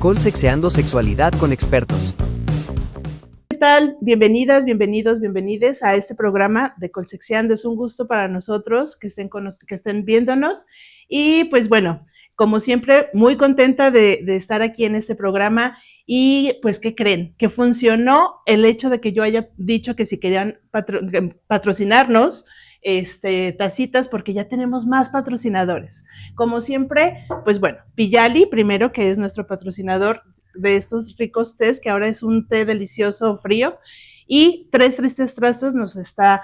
Colsexeando Sexualidad con expertos. ¿Qué tal? Bienvenidas, bienvenidos, bienvenides a este programa de Colsexeando. Es un gusto para nosotros que estén viéndonos. Y pues bueno, como siempre, muy contenta de estar aquí en este programa. Y pues, ¿qué creen? Que funcionó el hecho de que yo haya dicho que si querían patrocinarnos, tacitas, porque ya tenemos más patrocinadores. Como siempre, pues bueno, Pillali, primero, que es nuestro patrocinador de estos ricos tés, que ahora es un té delicioso frío, y Tres Tristes Trazos nos está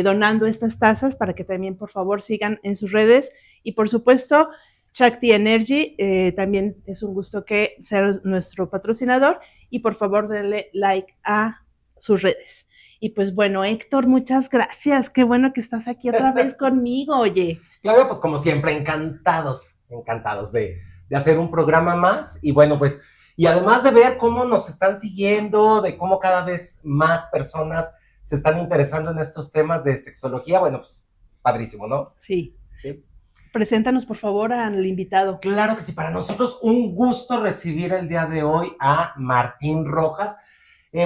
donando estas tazas para que también, por favor, sigan en sus redes. Y por supuesto, Shakti Energy, también es un gusto que sea nuestro patrocinador, y por favor denle like a sus redes. Y pues bueno, Héctor, muchas gracias, qué bueno que estás aquí otra vez conmigo, oye. Claudia, pues como siempre, encantados de hacer un programa más, y bueno, pues, y además de ver cómo nos están siguiendo, de cómo cada vez más personas se están interesando en estos temas de sexología, bueno, pues, padrísimo, ¿no? Sí. Preséntanos, por favor, al invitado. Claro que sí, para nosotros un gusto recibir el día de hoy a Martín Rojas.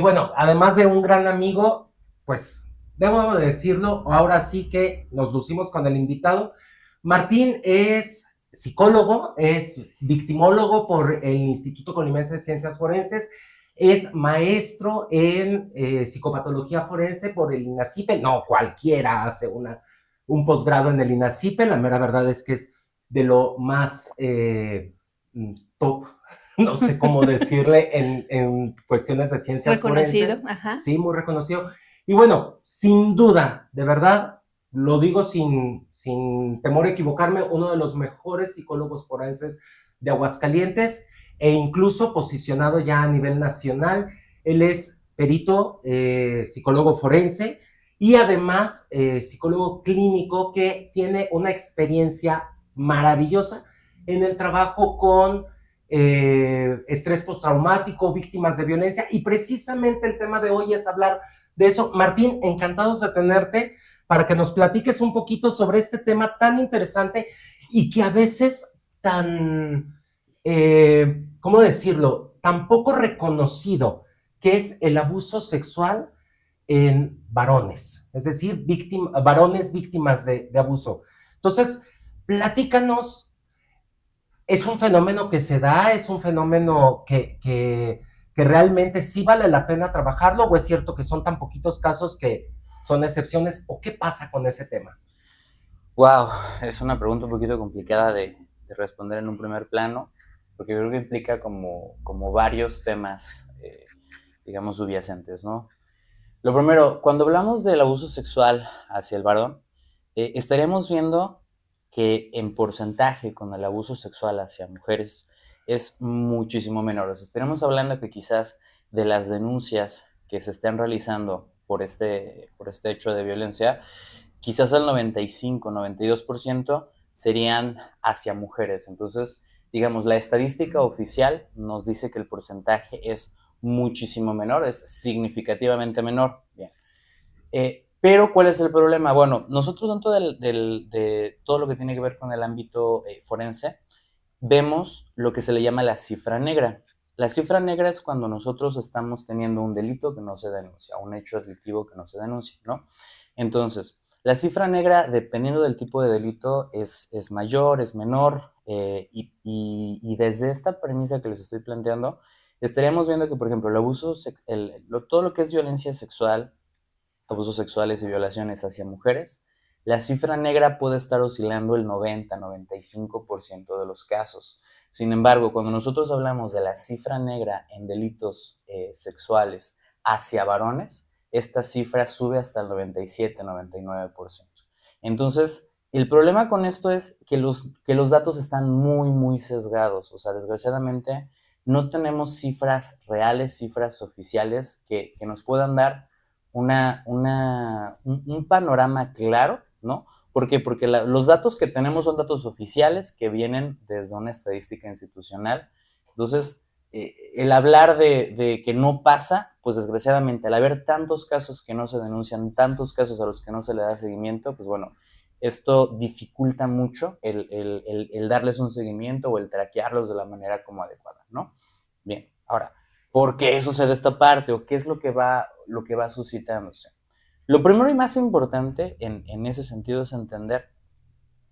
Bueno, además de un gran amigo, pues, debo de decirlo, ahora sí que nos lucimos con el invitado. Martín es psicólogo, es victimólogo por el Instituto Colimense de Ciencias Forenses, es maestro en psicopatología forense por el INACIPE. No cualquiera hace un posgrado en el INACIPE, la mera verdad es que es de lo más top, no sé cómo decirle, en cuestiones de ciencias forenses. Ajá. Sí, muy reconocido. Y bueno, sin duda, de verdad, lo digo sin temor a equivocarme, uno de los mejores psicólogos forenses de Aguascalientes, e incluso posicionado ya a nivel nacional. Él es perito, psicólogo forense, y además psicólogo clínico que tiene una experiencia maravillosa en el trabajo con estrés postraumático, víctimas de violencia, y precisamente el tema de hoy es hablar de eso. Martín, encantados de tenerte para que nos platiques un poquito sobre este tema tan interesante y que a veces tan, ¿cómo decirlo?, tan poco reconocido, que es el abuso sexual en varones, es decir, varones víctimas de abuso. Entonces, platícanos, ¿es un fenómeno que se da? ¿Es un fenómeno que realmente sí vale la pena trabajarlo? ¿O es cierto que son tan poquitos casos que son excepciones? ¿O qué pasa con ese tema? Wow, es una pregunta un poquito complicada de responder en un primer plano, porque yo creo que implica como varios temas, digamos, subyacentes, ¿no? Lo primero, cuando hablamos del abuso sexual hacia el varón, estaríamos viendo que en porcentaje con el abuso sexual hacia mujeres es muchísimo menor. O sea, estaremos hablando que quizás de las denuncias que se estén realizando por este hecho de violencia, quizás el 95, 92% serían hacia mujeres. Entonces, digamos, la estadística oficial nos dice que el porcentaje es muchísimo menor, es significativamente menor. Bien. Pero, ¿cuál es el problema? Bueno, nosotros dentro de todo lo que tiene que ver con el ámbito forense, vemos lo que se le llama la cifra negra. La cifra negra es cuando nosotros estamos teniendo un delito que no se denuncia, un hecho delictivo que no se denuncia, ¿no? Entonces, la cifra negra, dependiendo del tipo de delito, es mayor, es menor, y desde esta premisa que les estoy planteando, estaríamos viendo que, por ejemplo, todo lo que es violencia sexual, abusos sexuales y violaciones hacia mujeres, la cifra negra puede estar oscilando el 90-95% de los casos. Sin embargo, cuando nosotros hablamos de la cifra negra en delitos sexuales hacia varones, esta cifra sube hasta el 97-99%. Entonces, el problema con esto es que los datos están muy, muy sesgados. O sea, desgraciadamente, no tenemos cifras reales, cifras oficiales que nos puedan dar un panorama claro, ¿no? ¿Por qué? Porque los datos que tenemos son datos oficiales que vienen desde una estadística institucional. Entonces, el hablar de que no pasa, pues desgraciadamente, al haber tantos casos que no se denuncian, tantos casos a los que no se le da seguimiento, pues bueno, esto dificulta mucho el darles un seguimiento o el traquearlos de la manera como adecuada, ¿no? Bien, ahora, ¿por qué sucede esta parte o qué es lo que va suscitándose? Lo primero y más importante en ese sentido es entender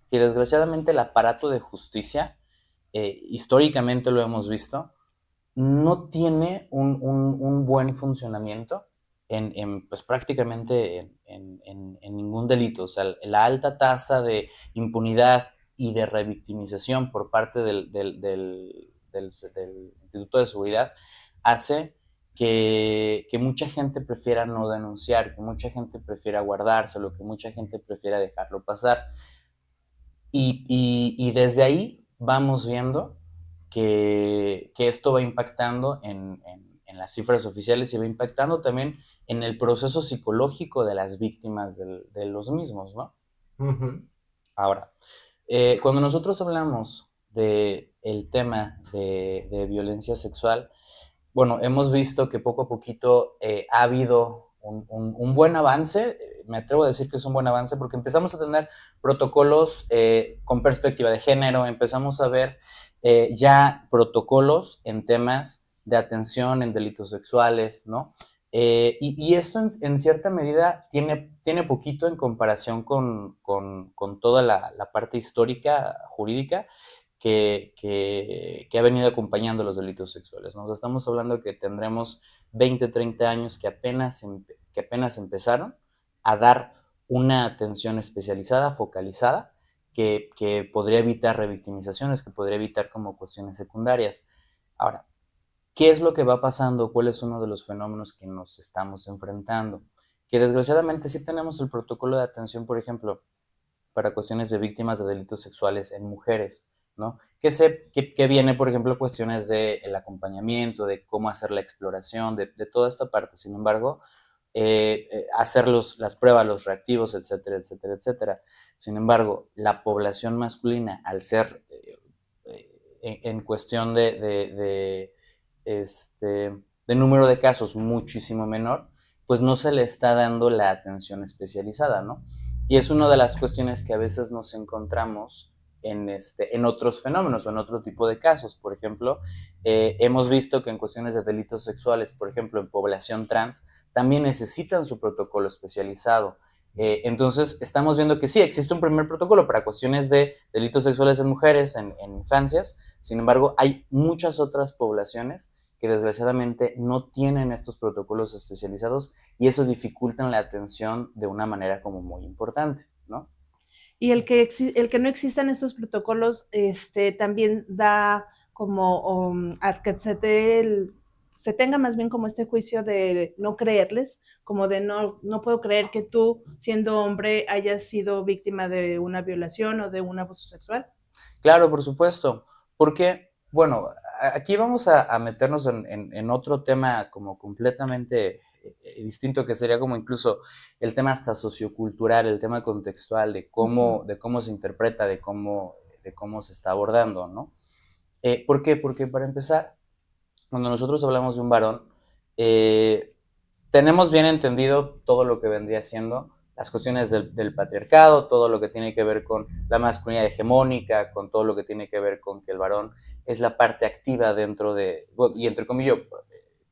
que desgraciadamente el aparato de justicia, históricamente lo hemos visto, no tiene un buen funcionamiento pues prácticamente en ningún delito. O sea, la alta tasa de impunidad y de revictimización por parte del Instituto de Seguridad hace que mucha gente prefiera no denunciar, que mucha gente prefiera guardárselo, que mucha gente prefiera dejarlo pasar. Y desde ahí vamos viendo que esto va impactando en las cifras oficiales y va impactando también en el proceso psicológico de las víctimas de los mismos, ¿no? Ujú. Ahora, cuando nosotros hablamos del tema de violencia sexual, bueno, hemos visto que poco a poquito ha habido un buen avance. Me atrevo a decir que es un buen avance porque empezamos a tener protocolos con perspectiva de género, empezamos a ver ya protocolos en temas de atención en delitos sexuales, ¿no? Y esto en cierta medida tiene poquito en comparación con toda la parte histórica, jurídica, que ha venido acompañando los delitos sexuales. Nos estamos hablando que tendremos 20, 30 años que apenas empezaron a dar una atención especializada, focalizada, que podría evitar revictimizaciones, que podría evitar como cuestiones secundarias. Ahora, ¿qué es lo que va pasando? ¿Cuál es uno de los fenómenos que nos estamos enfrentando? Que desgraciadamente sí tenemos el protocolo de atención, por ejemplo, para cuestiones de víctimas de delitos sexuales en mujeres, ¿no? Que viene, por ejemplo, cuestiones del acompañamiento, de cómo hacer la exploración, de toda esta parte. Sin embargo, hacer las pruebas, los reactivos, etcétera, etcétera, etcétera. Sin embargo, la población masculina, al ser en cuestión de número de casos muchísimo menor, pues no se le está dando la atención especializada, ¿no? Y es una de las cuestiones que a veces nos encontramos en otros fenómenos o en otro tipo de casos. Por ejemplo, hemos visto que en cuestiones de delitos sexuales, por ejemplo, en población trans, también necesitan su protocolo especializado. Entonces, estamos viendo que sí, existe un primer protocolo para cuestiones de delitos sexuales en mujeres, en infancias. Sin embargo, hay muchas otras poblaciones que desgraciadamente no tienen estos protocolos especializados y eso dificulta la atención de una manera como muy importante, ¿no? Y el que no existan estos protocolos, también da como a que se tenga más bien como este juicio de no creerles, como de no puedo creer que tú, siendo hombre, hayas sido víctima de una violación o de un abuso sexual. Claro, por supuesto, porque, bueno, aquí vamos a meternos en otro tema como completamente distinto, que sería como incluso el tema hasta sociocultural, el tema contextual de cómo se interpreta, de cómo se está abordando, ¿no? ¿Por qué? Porque para empezar, cuando nosotros hablamos de un varón, eh, tenemos bien entendido todo lo que vendría siendo las cuestiones del patriarcado, todo lo que tiene que ver con la masculinidad hegemónica, con todo lo que tiene que ver con que el varón es la parte activa dentro de, y entre comillas,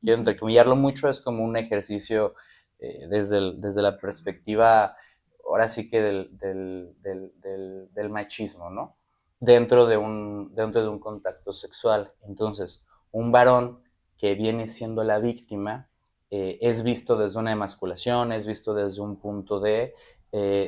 quiero entrecomillarlo mucho, es como un ejercicio desde la perspectiva, ahora sí que del machismo, ¿no? Dentro de un contacto sexual. Entonces, un varón que viene siendo la víctima es visto desde una emasculación, es visto desde un punto de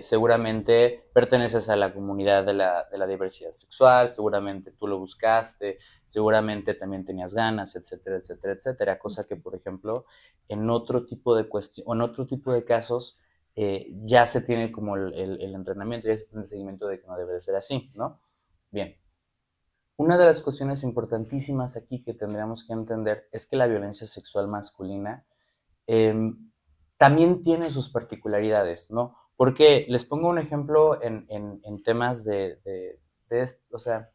seguramente perteneces a la comunidad de la diversidad sexual, seguramente tú lo buscaste, seguramente también tenías ganas, etcétera, etcétera, etcétera, cosa que, por ejemplo, en otro tipo de en otro tipo de casos ya se tiene como el entrenamiento, ya se tiene el seguimiento de que no debe de ser así, ¿no? Bien, una de las cuestiones importantísimas aquí que tendríamos que entender es que la violencia sexual masculina eh, también tiene sus particularidades, ¿no? Porque les pongo un ejemplo en temas o sea,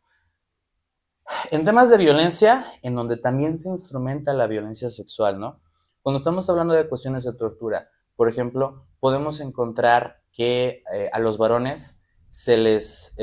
en temas de violencia, en donde también se instrumenta la violencia sexual, ¿no? Cuando estamos hablando de cuestiones de tortura, por ejemplo, podemos encontrar que a los varones se les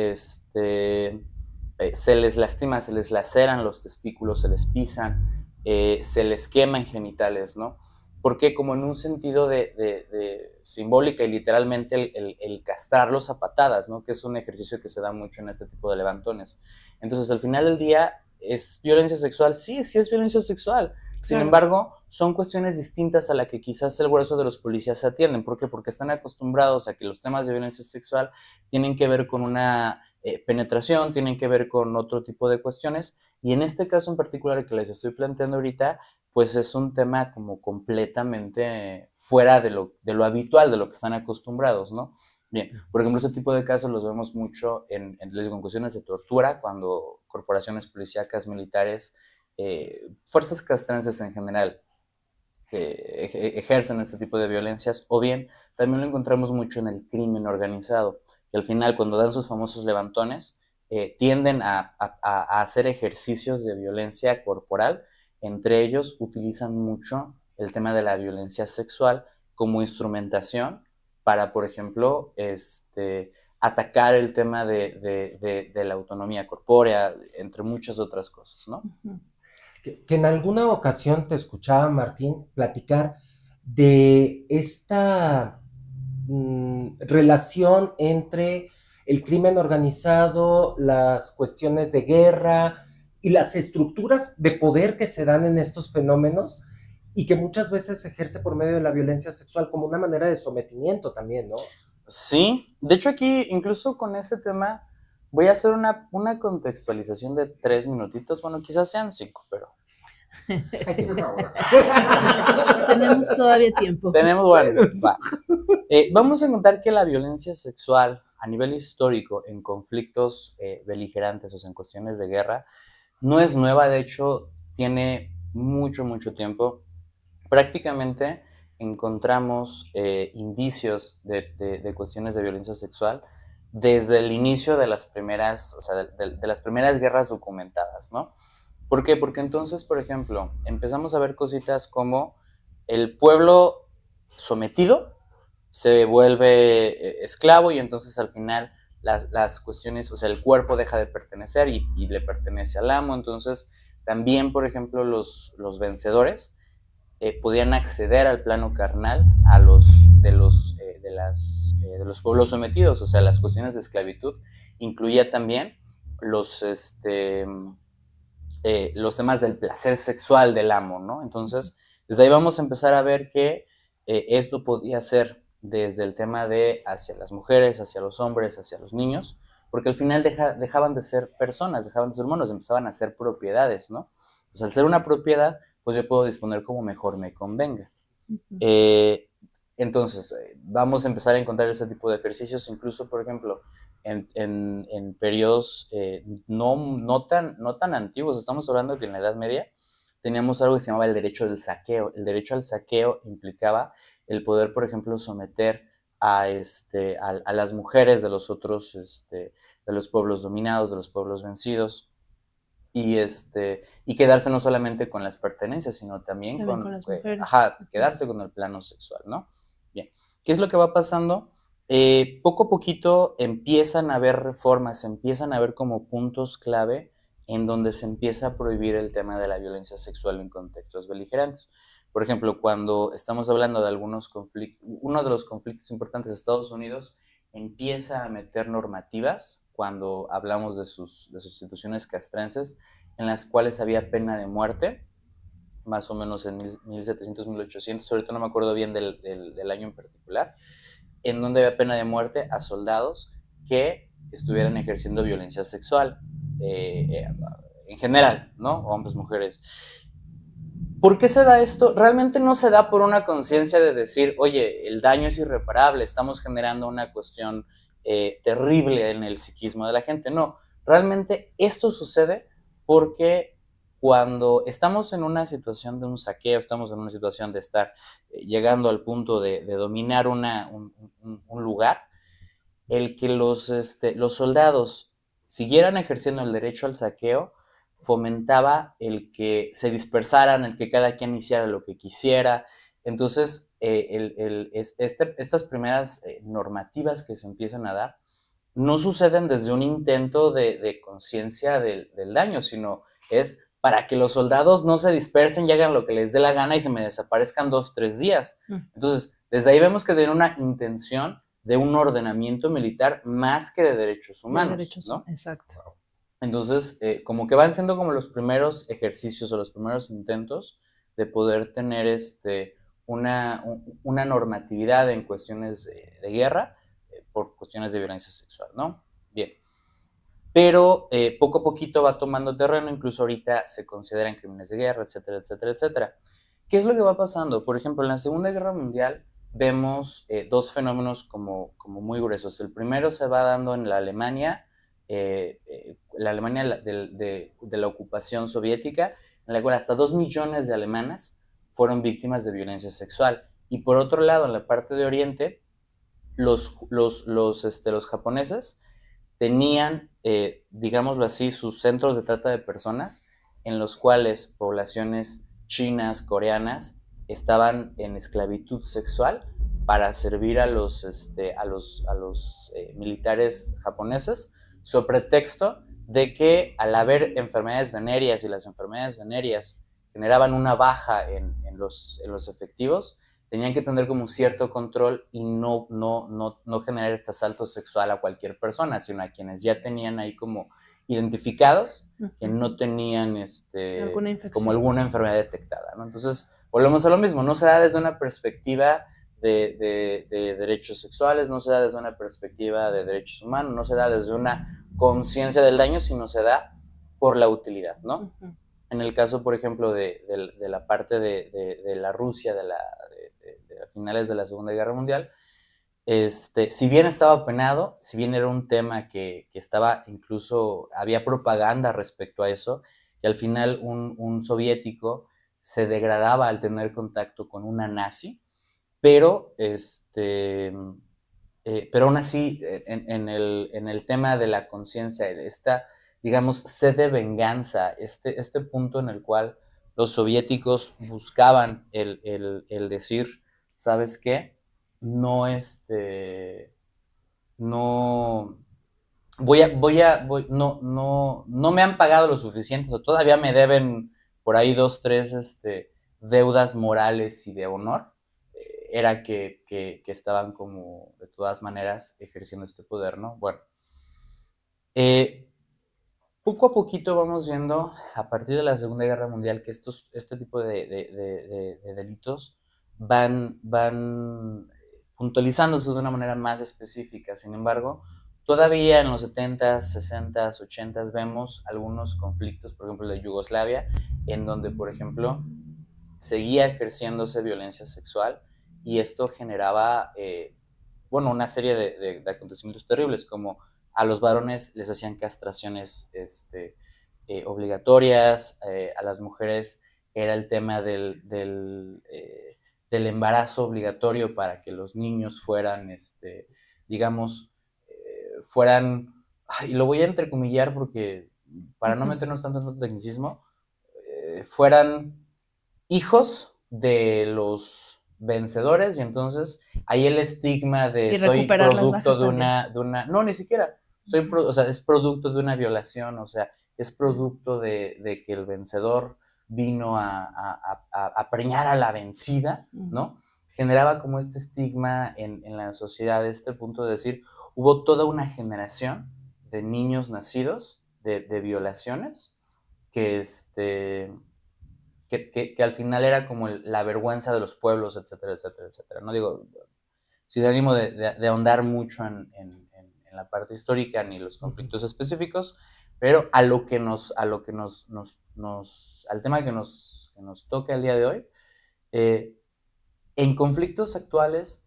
lastima, se les laceran los testículos, se les pisan, se les quema en genitales, ¿no? Porque como en un sentido de simbólica y literalmente el castrarlos a patadas, ¿no? Que es un ejercicio que se da mucho en este tipo de levantones. Entonces, al final del día, ¿es violencia sexual? Sí, sí es violencia sexual. Sin embargo, son cuestiones distintas a la que quizás el grueso de los policías atienden. ¿Por qué? Porque están acostumbrados a que los temas de violencia sexual tienen que ver con una penetración, tienen que ver con otro tipo de cuestiones. Y en este caso en particular que les estoy planteando ahorita, pues es un tema como completamente fuera de lo habitual, de lo que están acostumbrados, ¿no? Bien, por ejemplo, este tipo de casos los vemos mucho les digo, en cuestiones de tortura, cuando corporaciones policíacas, militares, fuerzas castrenses en general, ejercen este tipo de violencias, o bien también lo encontramos mucho en el crimen organizado, que al final cuando dan sus famosos levantones, tienden a hacer ejercicios de violencia corporal. Entre ellos utilizan mucho el tema de la violencia sexual como instrumentación para, por ejemplo, atacar el tema de la autonomía corpórea, entre muchas otras cosas, ¿no? Que en alguna ocasión te escuchaba, Martín, platicar de esta relación entre el crimen organizado, las cuestiones de guerra y las estructuras de poder que se dan en estos fenómenos y que muchas veces se ejerce por medio de la violencia sexual como una manera de sometimiento también, ¿no? Sí, de hecho aquí incluso con ese tema voy a hacer una contextualización de 3 minutitos, bueno, quizás sean 5, pero... Tenemos todavía tiempo. Tenemos, bueno, va. Vamos a encontrar que la violencia sexual a nivel histórico en conflictos beligerantes, o sea, en cuestiones de guerra, no es nueva, de hecho, tiene mucho, mucho tiempo. Prácticamente encontramos indicios de cuestiones de violencia sexual desde el inicio de las primeras, o sea, de las primeras guerras documentadas, ¿no? ¿Por qué? Porque entonces, por ejemplo, empezamos a ver cositas como el pueblo sometido se vuelve esclavo y entonces al final las cuestiones, o sea, el cuerpo deja de pertenecer y le pertenece al amo. Entonces, también, por ejemplo, los vencedores podían acceder al plano carnal de los pueblos sometidos, o sea, las cuestiones de esclavitud. Incluía también los, los temas del placer sexual del amo, ¿no? Entonces, desde ahí vamos a empezar a ver que esto podía ser desde el tema de hacia las mujeres, hacia los hombres, hacia los niños, porque al final dejaban de ser personas, dejaban de ser humanos, empezaban a ser propiedades, ¿no? Pues al ser una propiedad, pues yo puedo disponer como mejor me convenga. Entonces, vamos a empezar a encontrar ese tipo de ejercicios, incluso, por ejemplo, en periodos no tan antiguos. Estamos hablando que en la Edad Media teníamos algo que se llamaba el derecho del saqueo. El derecho al saqueo implicaba el poder, por ejemplo, someter a las mujeres de los otros, de los pueblos dominados, de los pueblos vencidos, y quedarse no solamente con las pertenencias, sino también con las mujeres. Quedarse con el plano sexual, ¿no? Bien, ¿qué es lo que va pasando? Poco a poquito empiezan a haber reformas, empiezan a haber como puntos clave en donde se empieza a prohibir el tema de la violencia sexual en contextos beligerantes. Por ejemplo, cuando estamos hablando de algunos conflictos, uno de los conflictos importantes de Estados Unidos empieza a meter normativas cuando hablamos de sus instituciones castrenses, en las cuales había pena de muerte, más o menos en 1700, 1800, ahorita no me acuerdo bien del año en particular, en donde había pena de muerte a soldados que estuvieran ejerciendo violencia sexual, en general, ¿no? Hombres, mujeres. ¿Por qué se da esto? Realmente no se da por una conciencia de decir, oye, el daño es irreparable, estamos generando una cuestión terrible en el psiquismo de la gente. No, realmente esto sucede porque cuando estamos en una situación de un saqueo, estamos en una situación de estar llegando al punto de dominar un lugar, el que los soldados siguieran ejerciendo el derecho al saqueo fomentaba el que se dispersaran, el que cada quien hiciera lo que quisiera. Entonces, estas primeras normativas que se empiezan a dar no suceden desde un intento de conciencia del daño, sino es para que los soldados no se dispersen y hagan lo que les dé la gana y se me desaparezcan 2-3 días. Entonces, desde ahí vemos que tiene una intención de un ordenamiento militar más que de derechos humanos, ¿no? Exacto. Entonces, como que van siendo como los primeros ejercicios o los primeros intentos de poder tener una normatividad en cuestiones de guerra por cuestiones de violencia sexual, ¿no? Bien. Pero poco a poquito va tomando terreno, incluso ahorita se consideran crímenes de guerra, etcétera, etcétera, etcétera. ¿Qué es lo que va pasando? Por ejemplo, en la Segunda Guerra Mundial vemos dos fenómenos como muy gruesos. El primero se va dando en la Alemania de la ocupación soviética, en la cual hasta 2 millones de alemanas fueron víctimas de violencia sexual. Y por otro lado, en la parte de Oriente, los japoneses tenían, digámoslo así, sus centros de trata de personas, en los cuales poblaciones chinas, coreanas, estaban en esclavitud sexual para servir a los militares japoneses, sobre pretexto de que al haber enfermedades venéreas y las enfermedades venéreas generaban una baja en los efectivos, tenían que tener como un cierto control y no generar este asalto sexual a cualquier persona, sino a quienes ya tenían ahí como identificados, que no tenían como alguna enfermedad detectada, ¿no? Entonces, volvemos a lo mismo, no se da desde una perspectiva de derechos sexuales, no se da desde una perspectiva de derechos humanos, no se da desde una conciencia del daño, sino se da por la utilidad, ¿no? En el caso, por ejemplo, de la parte de la Rusia, de finales de la Segunda Guerra Mundial, si bien estaba penado, si bien era un tema que estaba incluso, había propaganda respecto a eso, y al final un soviético se degradaba al tener contacto con una nazi, pero aún así, en el tema de la conciencia, esta, digamos, sed de venganza, este punto en el cual los soviéticos buscaban el decir, ¿sabes qué? No, no me han pagado lo suficiente, o todavía me deben por ahí 2-3 deudas morales y de honor. Era que estaban como de todas maneras ejerciendo este poder, ¿no? Bueno, poco a poquito vamos viendo a partir de la Segunda Guerra Mundial que este tipo de delitos van puntualizándose de una manera más específica. Sin embargo, todavía en los 70s, 60s, 80s vemos algunos conflictos, por ejemplo, de Yugoslavia, en donde, por ejemplo, seguía ejerciéndose violencia sexual y esto generaba, una serie de acontecimientos terribles, como a los varones les hacían castraciones obligatorias, a las mujeres era el tema del embarazo obligatorio para que los niños fueran, y lo voy a entrecomillar porque para no meternos tanto en el tecnicismo, fueran hijos de los vencedores, y entonces ahí el estigma de soy producto de una, no, ni siquiera, es producto de una violación, o sea, es producto de que el vencedor vino a preñar a la vencida, ¿no? Generaba como este estigma en la sociedad, este punto de decir, hubo toda una generación de niños nacidos de violaciones que al final era como la vergüenza de los pueblos, etcétera, etcétera, etcétera. No digo, sin ánimo de ahondar mucho en la parte histórica ni los conflictos específicos, pero al tema que nos toca el día de hoy, en conflictos actuales,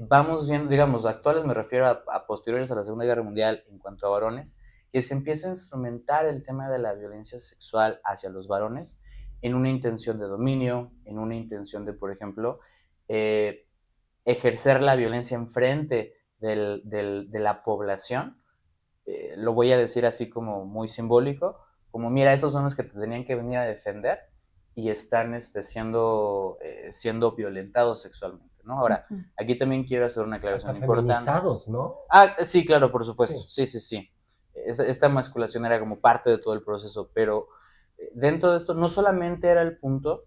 vamos viendo, digamos, actuales me refiero a posteriores a la Segunda Guerra Mundial en cuanto a varones, que se empieza a instrumentar el tema de la violencia sexual hacia los varones en una intención de dominio, en una intención de, por ejemplo, ejercer la violencia enfrente de la población. Lo voy a decir así como muy simbólico, como mira, estos son los que te tenían que venir a defender y están siendo violentados sexualmente, ¿no? Ahora, aquí también quiero hacer una aclaración importante. Feminizados, ¿no? Sí, claro, por supuesto, sí. Esta masculación era como parte de todo el proceso, pero dentro de esto no solamente era el punto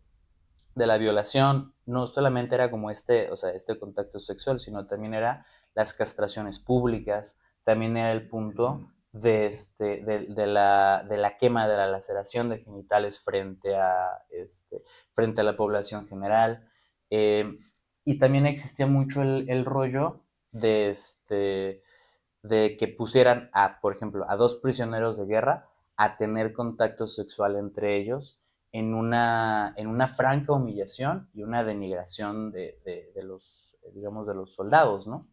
de la violación, no solamente era como o sea, este contacto sexual, sino también era las castraciones públicas, también era el punto de la quema, de la laceración de genitales frente a la población general. Y también existía mucho el rollo de que pusieran por ejemplo, a dos prisioneros de guerra a tener contacto sexual entre ellos en una franca humillación y una denigración de los, digamos, de los soldados, ¿no?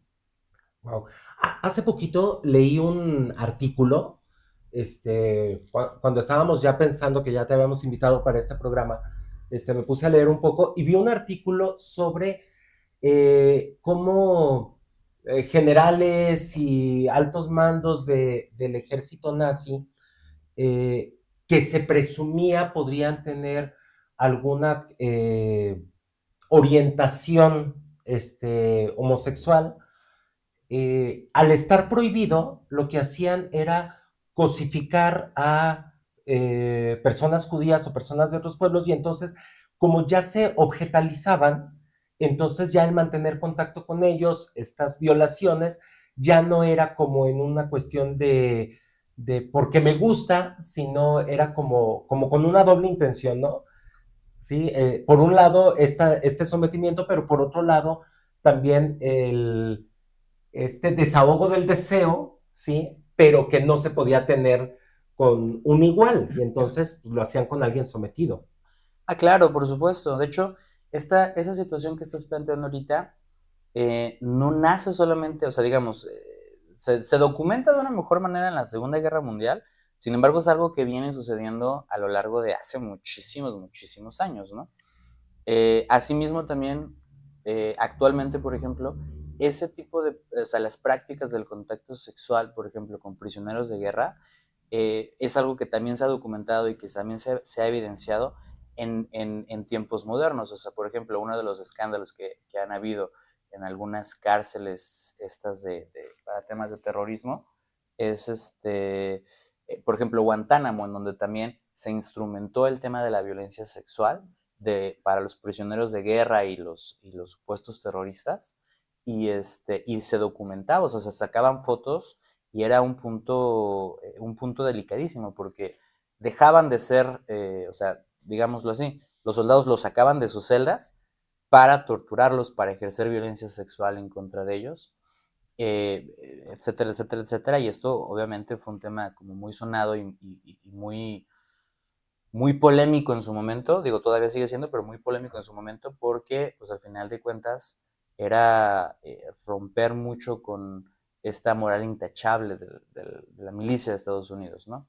Wow. Hace poquito leí un artículo, cuando estábamos ya pensando que ya te habíamos invitado para este programa, me puse a leer un poco y vi un artículo sobre cómo generales y altos mandos del ejército nazi, que se presumía podrían tener alguna orientación homosexual, al estar prohibido, lo que hacían era cosificar a personas judías o personas de otros pueblos, y entonces, como ya se objetalizaban, entonces ya el mantener contacto con ellos, estas violaciones, ya no era como en una cuestión de porque me gusta, sino era como con una doble intención, ¿no? ¿Sí? Por un lado, este sometimiento, pero por otro lado, también este desahogo del deseo, ¿sí? Pero que no se podía tener con un igual, y entonces pues, lo hacían con alguien sometido. Ah, claro, por supuesto. De hecho, esa situación que estás planteando ahorita no nace solamente, o sea, digamos, se documenta de una mejor manera en la Segunda Guerra Mundial, sin embargo, es algo que viene sucediendo a lo largo de hace muchísimos, muchísimos años, ¿no? Asimismo, también, actualmente, por ejemplo, ese tipo o sea, las prácticas del contacto sexual, por ejemplo, con prisioneros de guerra, es algo que también se ha documentado y que también se ha evidenciado en tiempos modernos. O sea, por ejemplo, uno de los escándalos que han habido en algunas cárceles para temas de terrorismo es por ejemplo, Guantánamo, en donde también se instrumentó el tema de la violencia sexual para los prisioneros de guerra y los supuestos terroristas, y se documentaba, o sea, se sacaban fotos y era un punto delicadísimo, porque dejaban de ser, o sea, digámoslo así, los soldados los sacaban de sus celdas para torturarlos, para ejercer violencia sexual en contra de ellos, etcétera, etcétera, etcétera. Y esto obviamente fue un tema como muy sonado y muy, muy polémico en su momento, digo, todavía sigue siendo, pero muy polémico en su momento, porque pues al final de cuentas era romper mucho con esta moral intachable de la milicia de Estados Unidos, ¿no?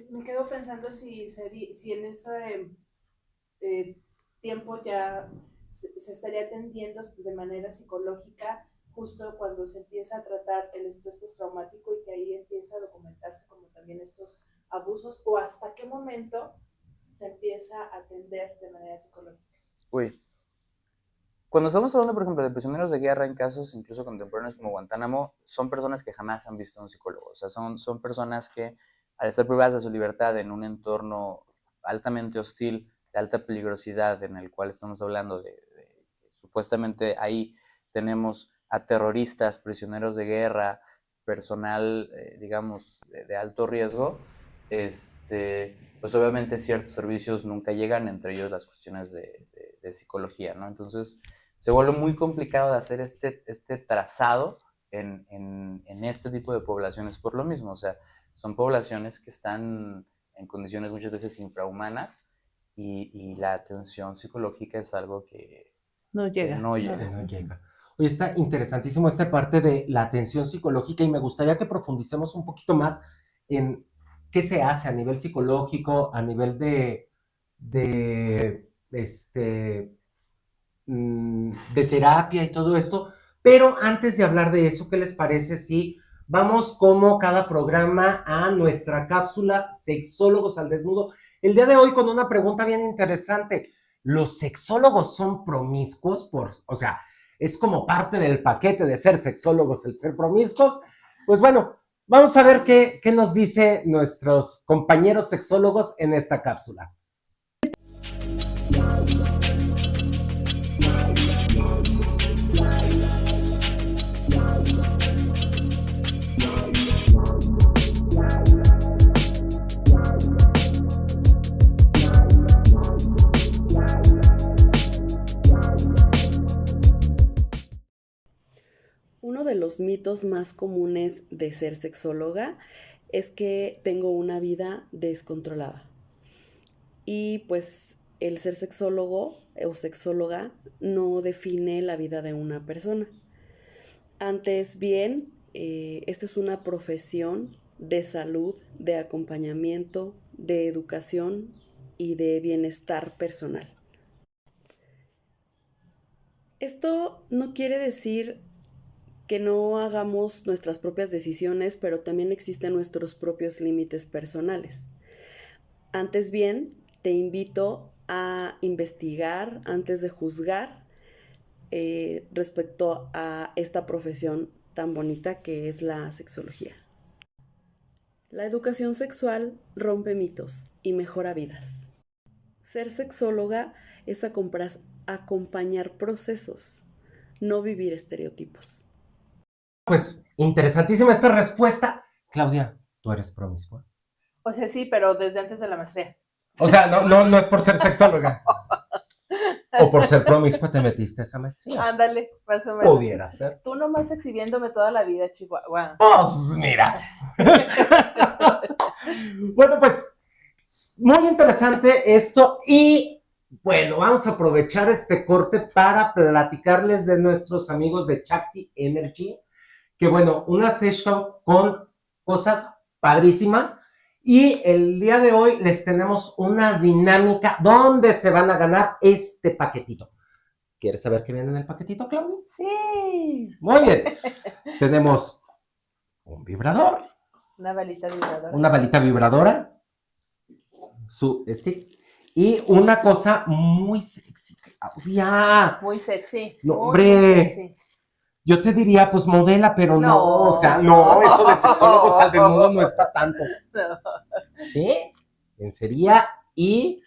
Me quedo pensando si en ese tiempo ya se estaría atendiendo de manera psicológica justo cuando se empieza a tratar el estrés postraumático y que ahí empieza a documentarse como también estos abusos, o hasta qué momento se empieza a atender de manera psicológica. Uy. Cuando estamos hablando, por ejemplo, de prisioneros de guerra en casos incluso contemporáneos como Guantánamo, son personas que jamás han visto a un psicólogo. O sea, son personas que, al estar privadas de su libertad en un entorno altamente hostil, de alta peligrosidad, en el cual estamos hablando supuestamente ahí tenemos a terroristas, prisioneros de guerra, personal, digamos, de alto riesgo, pues obviamente ciertos servicios nunca llegan, entre ellos las cuestiones de psicología, ¿no? Entonces, se vuelve muy complicado de hacer este trazado en este tipo de poblaciones por lo mismo. O sea, son poblaciones que están en condiciones muchas veces infrahumanas y la atención psicológica es algo que no llega. No llega. Oye, está interesantísimo esta parte de la atención psicológica y me gustaría que profundicemos un poquito más en qué se hace a nivel psicológico, a nivel de terapia y todo esto. Pero antes de hablar de eso, ¿qué les parece si vamos como cada programa a nuestra cápsula Sexólogos al Desnudo? El día de hoy con una pregunta bien interesante. ¿Los sexólogos son promiscuos? O sea, ¿es como parte del paquete de ser sexólogos el ser promiscuos? Pues bueno, Vamos a ver qué nos dice nuestros compañeros sexólogos en esta cápsula. Uno de los mitos más comunes de ser sexóloga es que tengo una vida descontrolada. Y pues el ser sexólogo o sexóloga no define la vida de una persona. Antes bien, esta es una profesión de salud, de acompañamiento, de educación y de bienestar personal. Esto no quiere decir que no hagamos nuestras propias decisiones, pero también existen nuestros propios límites personales. Antes bien, te invito a investigar antes de juzgar respecto a esta profesión tan bonita que es la sexología. La educación sexual rompe mitos y mejora vidas. Ser sexóloga es acompañar procesos, no vivir estereotipos. Pues interesantísima esta respuesta. Claudia, ¿tú eres promiscua? O sea, sí, pero desde antes de la maestría. O sea, no es por ser sexóloga. O por ser promiscua te metiste a esa maestría. Ándale, más o menos. Pudiera ser. Tú nomás exhibiéndome toda la vida, Chihuahua. Pues mira. Bueno, pues muy interesante esto y bueno, vamos a aprovechar este corte para platicarles de nuestros amigos de Shakti Energy, que bueno, una session con cosas padrísimas y el día de hoy les tenemos una dinámica donde se van a ganar este paquetito. ¿Quieres saber qué viene en el paquetito, Claudia? Sí. Muy bien. Tenemos un vibrador. Una balita vibradora. Una balita vibradora. Su stick. Y una cosa muy sexy, Claudia. Muy sexy. No, muy hombre. sexy. Yo te diría, pues modela, pero no, No. o sea, no, eso de sexólogos al desnudo no es para tanto. No. ¿Sí? Lencería y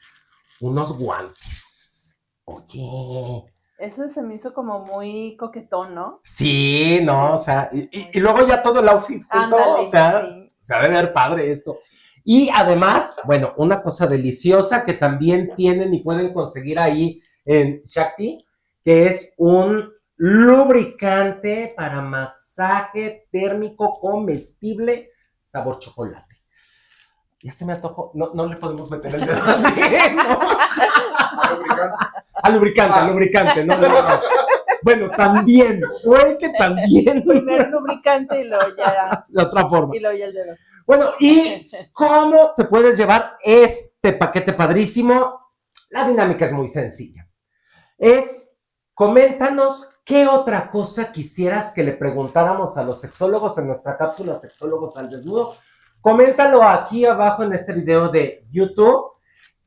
unos guantes. Oye. Eso se me hizo como muy coquetón, ¿no? Sí, no, o sea, y luego ya todo el outfit junto, Ándale, o sea, sí. se ha de ver padre esto. Y además, bueno, una cosa deliciosa que también tienen y pueden conseguir ahí en Shakti, que es un lubricante para masaje térmico comestible sabor chocolate. Ya se me antojó, no le podemos meter el dedo así, ¿no? Lubricante, no. Bueno, también, puede que también. Primer lubricante y luego ya. De otra forma. Y luego ya el dedo. Bueno, ¿y cómo te puedes llevar este paquete padrísimo? La dinámica es muy sencilla. Coméntanos qué otra cosa quisieras que le preguntáramos a los sexólogos en nuestra cápsula Sexólogos al Desnudo. Coméntalo aquí abajo en este video de YouTube,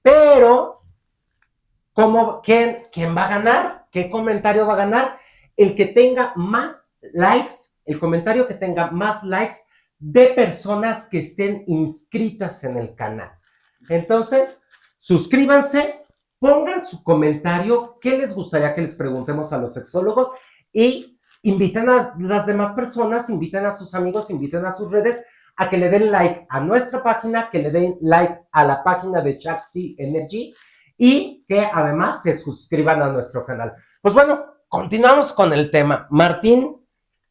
pero ¿quién va a ganar? ¿Qué comentario va a ganar? El que tenga más likes, el comentario que tenga más likes de personas que estén inscritas en el canal. Entonces, suscríbanse, pongan su comentario, qué les gustaría que les preguntemos a los sexólogos y inviten a las demás personas, inviten a sus amigos, inviten a sus redes a que le den like a nuestra página, que le den like a la página de Shakti Energy y que además se suscriban a nuestro canal. Pues bueno, continuamos con el tema. Martín,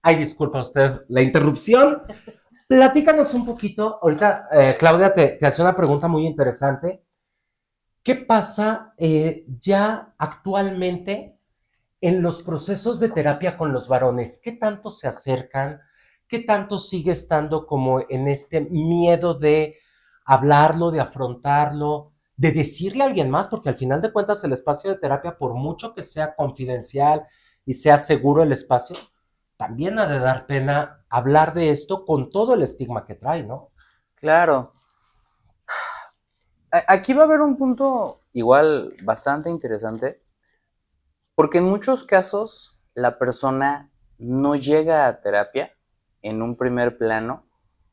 ay, disculpa usted la interrupción. Platícanos un poquito, ahorita Claudia te hace una pregunta muy interesante. ¿Qué pasa ya actualmente en los procesos de terapia con los varones? ¿Qué tanto se acercan? ¿Qué tanto sigue estando como en este miedo de hablarlo, de afrontarlo, de decirle a alguien más? Porque al final de cuentas el espacio de terapia, por mucho que sea confidencial y sea seguro el espacio, también ha de dar pena hablar de esto con todo el estigma que trae, ¿no? Claro. Aquí va a haber un punto igual bastante interesante, porque en muchos casos la persona no llega a terapia en un primer plano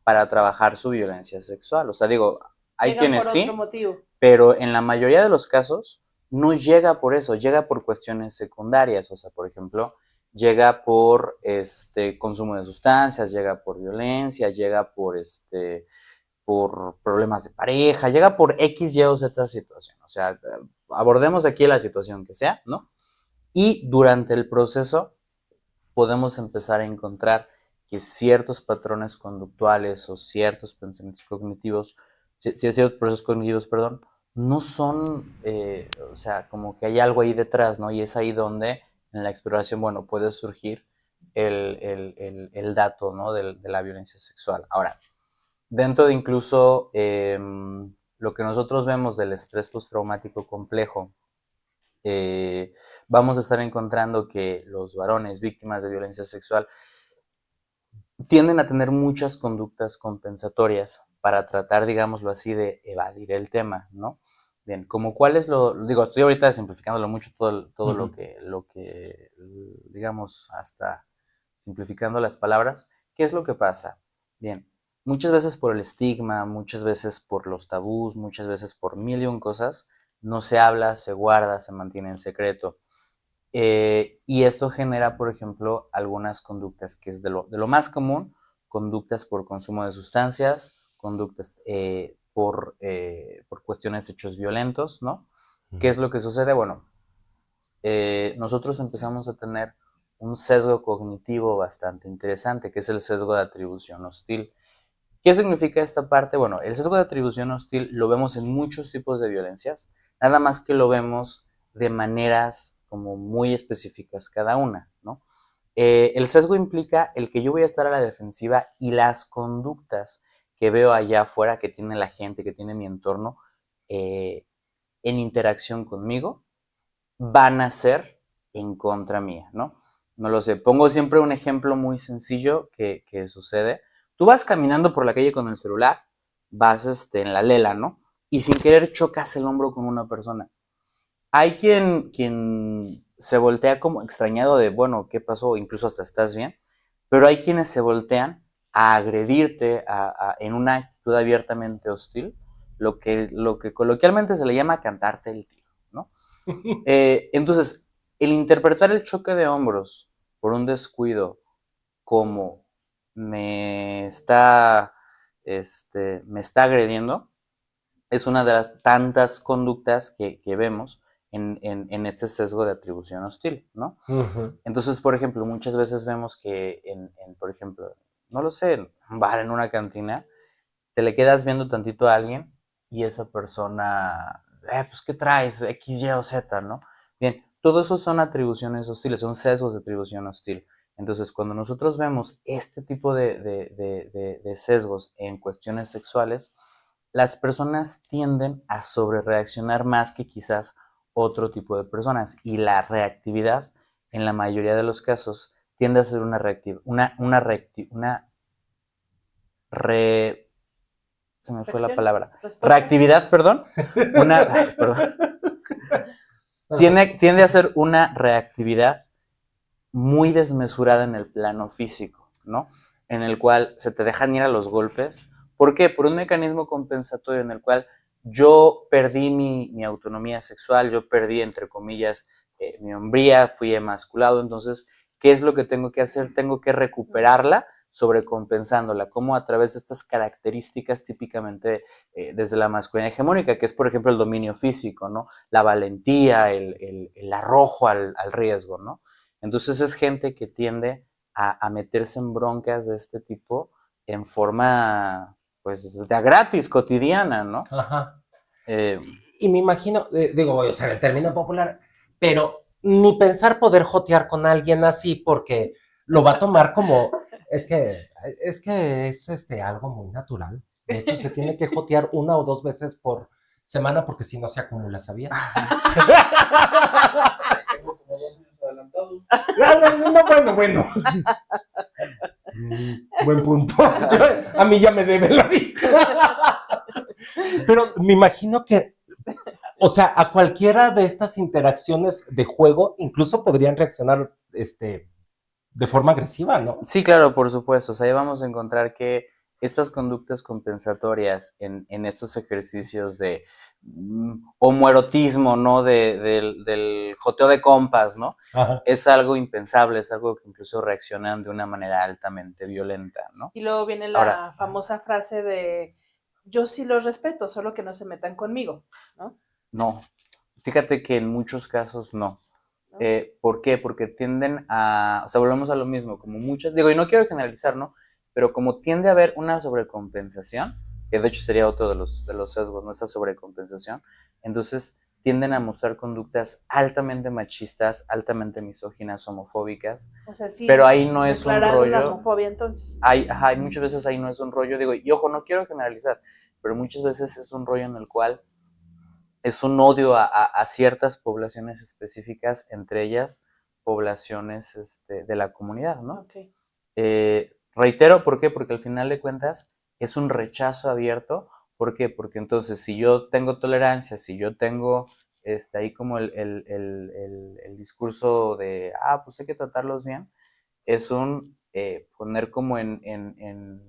para trabajar su violencia sexual. O sea, digo, hay Llegan quienes por sí, otro motivo. pero en la mayoría de los casos no llega por eso, llega por cuestiones secundarias. O sea, por ejemplo, llega por consumo de sustancias, llega por violencia, llega por problemas de pareja, llega por X, Y o Z situación. O sea, abordemos aquí la situación que sea, ¿no? Y durante el proceso podemos empezar a encontrar que ciertos patrones conductuales o ciertos pensamientos cognitivos, ciertos procesos cognitivos, perdón, no son, o sea, como que hay algo ahí detrás, ¿no? Y es ahí donde en la exploración, bueno, puede surgir el dato, ¿no? De la violencia sexual. Ahora, dentro de incluso lo que nosotros vemos del estrés postraumático complejo, vamos a estar encontrando que los varones víctimas de violencia sexual tienden a tener muchas conductas compensatorias para tratar, digámoslo así, de evadir el tema, ¿no? Bien, como cuál es digo, estoy ahorita simplificándolo mucho todo lo que, digamos, hasta simplificando las palabras, ¿qué es lo que pasa? Bien, muchas veces por el estigma, muchas veces por los tabús, muchas veces por mil y un cosas, no se habla, se guarda, se mantiene en secreto. Y esto genera, por ejemplo, algunas conductas que es de lo más común, conductas por consumo de sustancias, conductas por cuestiones de hechos violentos, ¿no? ¿Qué es lo que sucede? Bueno, nosotros empezamos a tener un sesgo cognitivo bastante interesante, que es el sesgo de atribución hostil. ¿Qué significa esta parte? Bueno, el sesgo de atribución hostil lo vemos en muchos tipos de violencias, nada más que lo vemos de maneras como muy específicas cada una, ¿no? El sesgo implica el que yo voy a estar a la defensiva y las conductas que veo allá afuera, que tiene la gente, que tiene mi entorno, en interacción conmigo, van a ser en contra mía, ¿no? No lo sé. Pongo siempre un ejemplo muy sencillo que sucede. Tú vas caminando por la calle con el celular, vas en la lela, ¿no? Y sin querer chocas el hombro con una persona. Hay quien se voltea como extrañado de, bueno, ¿qué pasó? Incluso hasta estás bien. Pero hay quienes se voltean a agredirte en una actitud abiertamente hostil, lo que coloquialmente se le llama cantarte el tiro, ¿no? Entonces, el interpretar el choque de hombros por un descuido como me está agrediendo es una de las tantas conductas que vemos en este sesgo de atribución hostil, ¿no? Ujú. Entonces, por ejemplo, muchas veces vemos que por ejemplo, no lo sé, en un bar, en una cantina, te le quedas viendo tantito a alguien y esa persona, pues, ¿qué traes? X, Y o Z, ¿no? Bien, todo eso son atribuciones hostiles, son sesgos de atribución hostil. Entonces, cuando nosotros vemos este tipo de sesgos en cuestiones sexuales, las personas tienden a sobrereaccionar más que quizás otro tipo de personas. Y la reactividad, en la mayoría de los casos, tiende a ser se me fue la palabra. ¿Respuesta? Reactividad, perdón. Perdón. Tiende a ser una reactividad muy desmesurada en el plano físico, ¿no? En el cual se te dejan ir a los golpes. ¿Por qué? Por un mecanismo compensatorio en el cual yo perdí mi autonomía sexual, yo perdí, entre comillas, mi hombría, fui emasculado. Entonces, ¿qué es lo que tengo que hacer? Tengo que recuperarla sobrecompensándola, como a través de estas características típicamente desde la masculinidad hegemónica, que es, por ejemplo, el dominio físico, ¿no? La valentía, el arrojo al riesgo, ¿no? Entonces es gente que tiende a meterse en broncas de este tipo en forma, pues, de a gratis, cotidiana, ¿no? Ajá. Eh, Y me imagino, digo, voy a usar el término popular, pero ni pensar poder jotear con alguien así porque lo va a tomar como, es que es algo muy natural. De hecho, se tiene que jotear 1 o 2 veces por semana porque si no se acumula, ¿sabías? Tengo como 2 años adelantado. Bueno. Buen punto. A mí ya me debe la vida. Pero me imagino que, o sea, a cualquiera de estas interacciones de juego, incluso podrían reaccionar de forma agresiva, ¿no? sí, claro, por supuesto. O sea, ahí vamos a encontrar que estas conductas compensatorias en estos ejercicios de homoerotismo, ¿no? Del joteo de compas, ¿no? Ajá. Es algo impensable, es algo que incluso reaccionan de una manera altamente violenta, ¿no? Y luego viene la Ahora, famosa frase de yo sí los respeto, solo que no se metan conmigo, ¿no? no. Fíjate que en muchos casos no. ¿No? ¿Por qué? Porque tienden a, o sea, volvemos a lo mismo, como muchas, digo, y no quiero generalizar, ¿no? Pero como tiende a haber una sobrecompensación, que de hecho sería otro de los sesgos, ¿no? Esa sobrecompensación, entonces tienden a mostrar conductas altamente machistas, altamente misóginas, homofóbicas, O sea, sí, pero ahí no es un declarado la rollo, homofobia entonces. ajá, muchas veces ahí no es un rollo, digo, y ojo, no quiero generalizar, pero muchas veces es un rollo en el cual es un odio a ciertas poblaciones específicas, entre ellas poblaciones de la comunidad, ¿no? Okay. Reitero, ¿por qué? Porque al final de cuentas es un rechazo abierto. ¿Por qué? Porque entonces si yo tengo tolerancia, si yo tengo ahí como el discurso de, pues hay que tratarlos bien, es un poner como en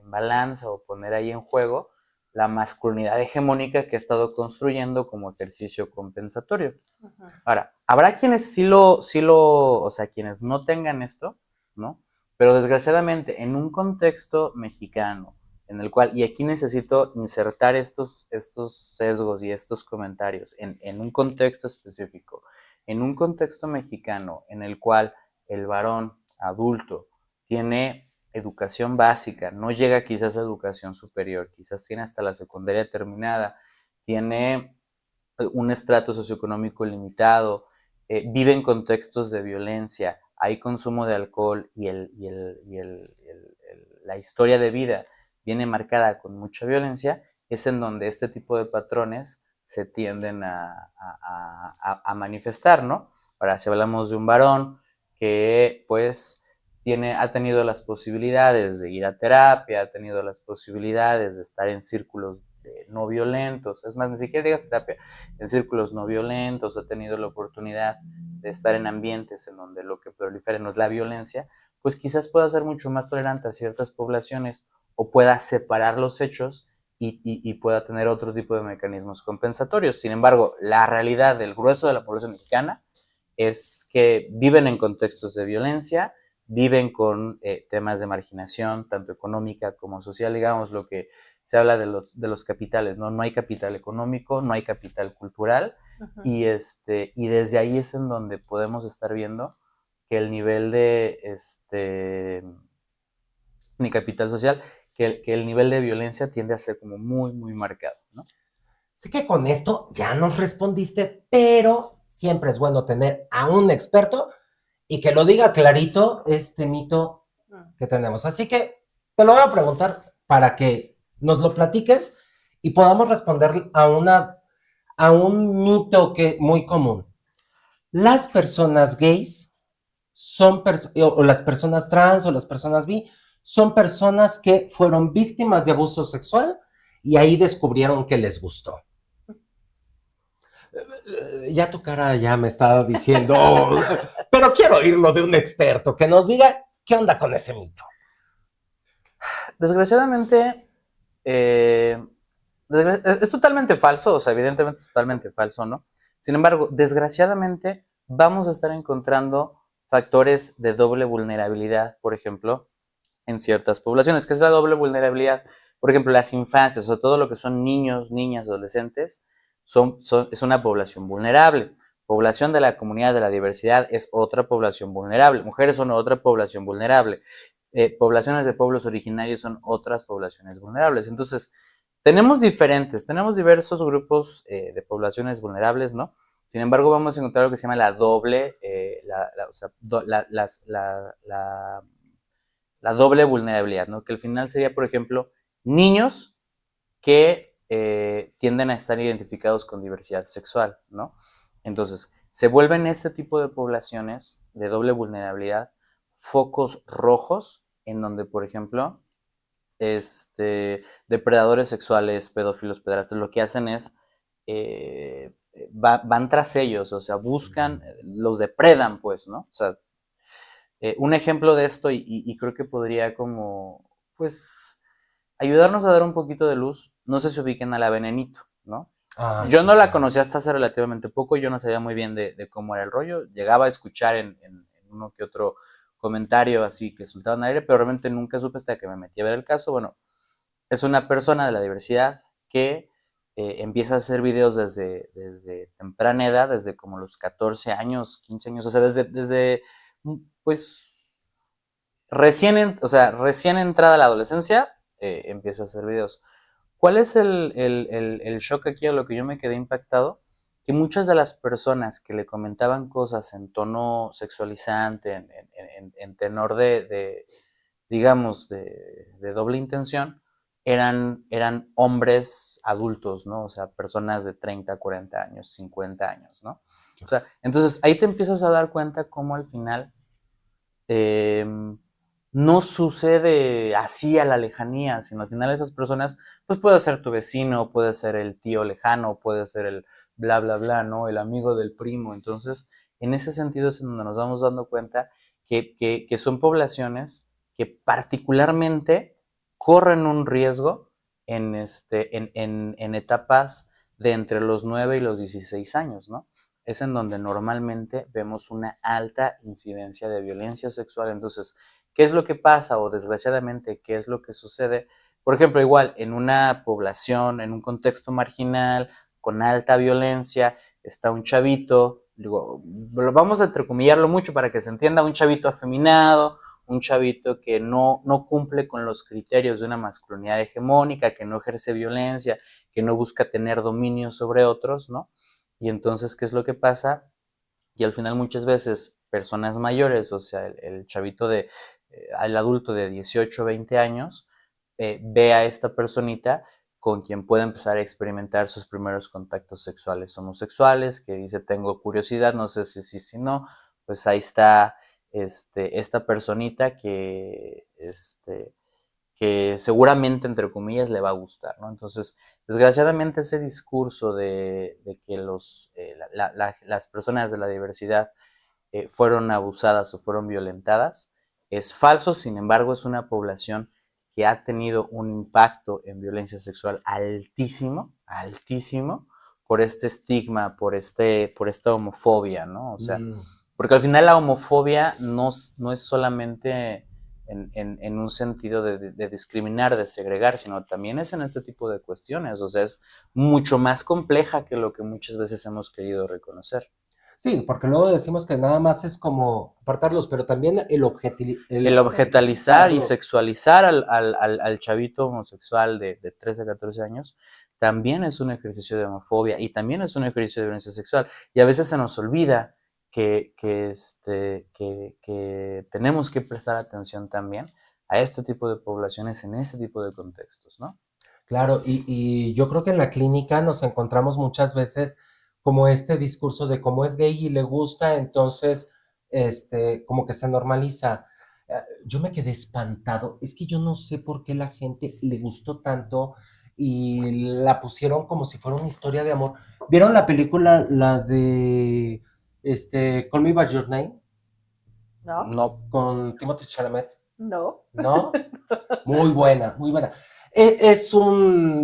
balanza o poner ahí en juego la masculinidad hegemónica que he estado construyendo como ejercicio compensatorio. Uh-huh. Ahora, habrá quienes o sea, quienes no tengan esto, ¿no? Pero desgraciadamente en un contexto mexicano en el cual, y aquí necesito insertar estos sesgos y estos comentarios en un contexto específico, en un contexto mexicano en el cual el varón adulto tiene educación básica, no llega quizás a educación superior, quizás tiene hasta la secundaria terminada, tiene un estrato socioeconómico limitado, vive en contextos de violencia, hay consumo de alcohol y la historia de vida viene marcada con mucha violencia, es en donde este tipo de patrones se tienden a manifestar, ¿no? Ahora, si hablamos de un varón que pues ha tenido las posibilidades de ir a terapia, ha tenido las posibilidades de estar en círculos no violentos, es más, ni siquiera digas terapia, en círculos no violentos, ha tenido la oportunidad de estar en ambientes en donde lo que prolifera no es la violencia, pues quizás pueda ser mucho más tolerante a ciertas poblaciones o pueda separar los hechos y pueda tener otro tipo de mecanismos compensatorios. Sin embargo, la realidad del grueso de la población mexicana es que viven en contextos de violencia, viven con temas de marginación, tanto económica como social, digamos, lo que se habla de los capitales, ¿no? No hay capital económico, no hay capital cultural, uh-huh. Y desde ahí es en donde podemos estar viendo que el nivel de ni capital social, que el nivel de violencia tiende a ser como muy, muy marcado, ¿no? Sé que con esto ya nos respondiste, pero siempre es bueno tener a un experto y que lo diga clarito este mito que tenemos. Así que te lo voy a preguntar para que nos lo platiques y podamos responder a un mito muy común. Las personas gays o las personas trans o las personas bi son personas que fueron víctimas de abuso sexual y ahí descubrieron que les gustó. Ya tu cara ya me estaba diciendo, pero quiero oírlo de un experto que nos diga qué onda con ese mito. Desgraciadamente, es totalmente falso, o sea, evidentemente es totalmente falso, ¿no? Sin embargo, desgraciadamente vamos a estar encontrando factores de doble vulnerabilidad, por ejemplo, en ciertas poblaciones. ¿Qué es la doble vulnerabilidad? Por ejemplo, las infancias, o sea, todo lo que son niños, niñas, adolescentes, es una población vulnerable. Población de la comunidad de la diversidad es otra población vulnerable. Mujeres son otra población vulnerable. Poblaciones de pueblos originarios son otras poblaciones vulnerables. Entonces, tenemos diversos grupos de poblaciones vulnerables, ¿no? Sin embargo, vamos a encontrar lo que se llama la doble, la doble vulnerabilidad, ¿no? Que al final sería, por ejemplo, niños que tienden a estar identificados con diversidad sexual, ¿no? Entonces, se vuelven este tipo de poblaciones de doble vulnerabilidad focos rojos en donde, por ejemplo, depredadores sexuales, pedófilos, pederastas, lo que hacen es van tras ellos, o sea, buscan, los depredan, pues, ¿no? O sea, un ejemplo de esto, y creo que podría como, pues, ayudarnos a dar un poquito de luz. No sé si ubiquen a la Venenito, ¿no? Ah, Yo sí. no la conocí hasta hace relativamente poco, yo no sabía muy bien de cómo era el rollo. Llegaba a escuchar en uno que otro comentario así que soltaban aire, pero realmente nunca supe hasta que me metí a ver el caso. Bueno, es una persona de la diversidad que empieza a hacer videos desde temprana edad, desde como los 14 años, 15 años, o sea, desde pues recién entrada la adolescencia, empieza a hacer videos. ¿Cuál es el shock aquí a lo que yo me quedé impactado? Que muchas de las personas que le comentaban cosas en tono sexualizante, en tenor digamos, de doble intención, eran hombres adultos, ¿no? O sea, personas de 30, 40 años, 50 años, ¿no? O sea, entonces ahí te empiezas a dar cuenta cómo al final eh, no sucede así a la lejanía, sino al final esas personas, pues puede ser tu vecino, puede ser el tío lejano, puede ser el bla, bla, bla, ¿no? El amigo del primo. Entonces, en ese sentido es en donde nos vamos dando cuenta que son poblaciones que particularmente corren un riesgo en etapas de entre los 9 y los 16 años, ¿no? Es en donde normalmente vemos una alta incidencia de violencia sexual. Entonces, ¿qué es lo que pasa? O desgraciadamente, ¿qué es lo que sucede? Por ejemplo, igual, en una población, en un contexto marginal, con alta violencia, está un chavito, digo, vamos a entrecomillarlo mucho para que se entienda, un chavito afeminado, un chavito que no cumple con los criterios de una masculinidad hegemónica, que no ejerce violencia, que no busca tener dominio sobre otros, ¿no? Y entonces, ¿qué es lo que pasa? Y al final muchas veces personas mayores, o sea, el chavito el adulto de 18 20 años, ve a esta personita con quien puede empezar a experimentar sus primeros contactos sexuales homosexuales, que dice, tengo curiosidad, no sé si no, pues ahí está esta personita que seguramente, entre comillas, le va a gustar, ¿no? Entonces, desgraciadamente ese discurso de que las personas de la diversidad fueron abusadas o fueron violentadas es falso, sin embargo, es una población que ha tenido un impacto en violencia sexual altísimo, altísimo, por este estigma, por esta homofobia, ¿no? O sea, porque al final la homofobia no es solamente en un sentido de discriminar, de segregar, sino también es en este tipo de cuestiones. O sea, es mucho más compleja que lo que muchas veces hemos querido reconocer. Sí, porque luego decimos que nada más es como apartarlos, pero también el Objetalizar y sexualizar al chavito homosexual de 13 a 14 años también es un ejercicio de homofobia y también es un ejercicio de violencia sexual. Y a veces se nos olvida que tenemos que prestar atención también a este tipo de poblaciones en ese tipo de contextos, ¿no? Claro, y yo creo que en la clínica nos encontramos muchas veces como este discurso de cómo es gay y le gusta, entonces, como que se normaliza. Yo me quedé espantado. Es que yo no sé por qué la gente le gustó tanto y la pusieron como si fuera una historia de amor. ¿Vieron la película, la de, Call Me by Your Name, ¿No? No. con Timothée Chalamet? No. ¿No? Muy buena, muy buena.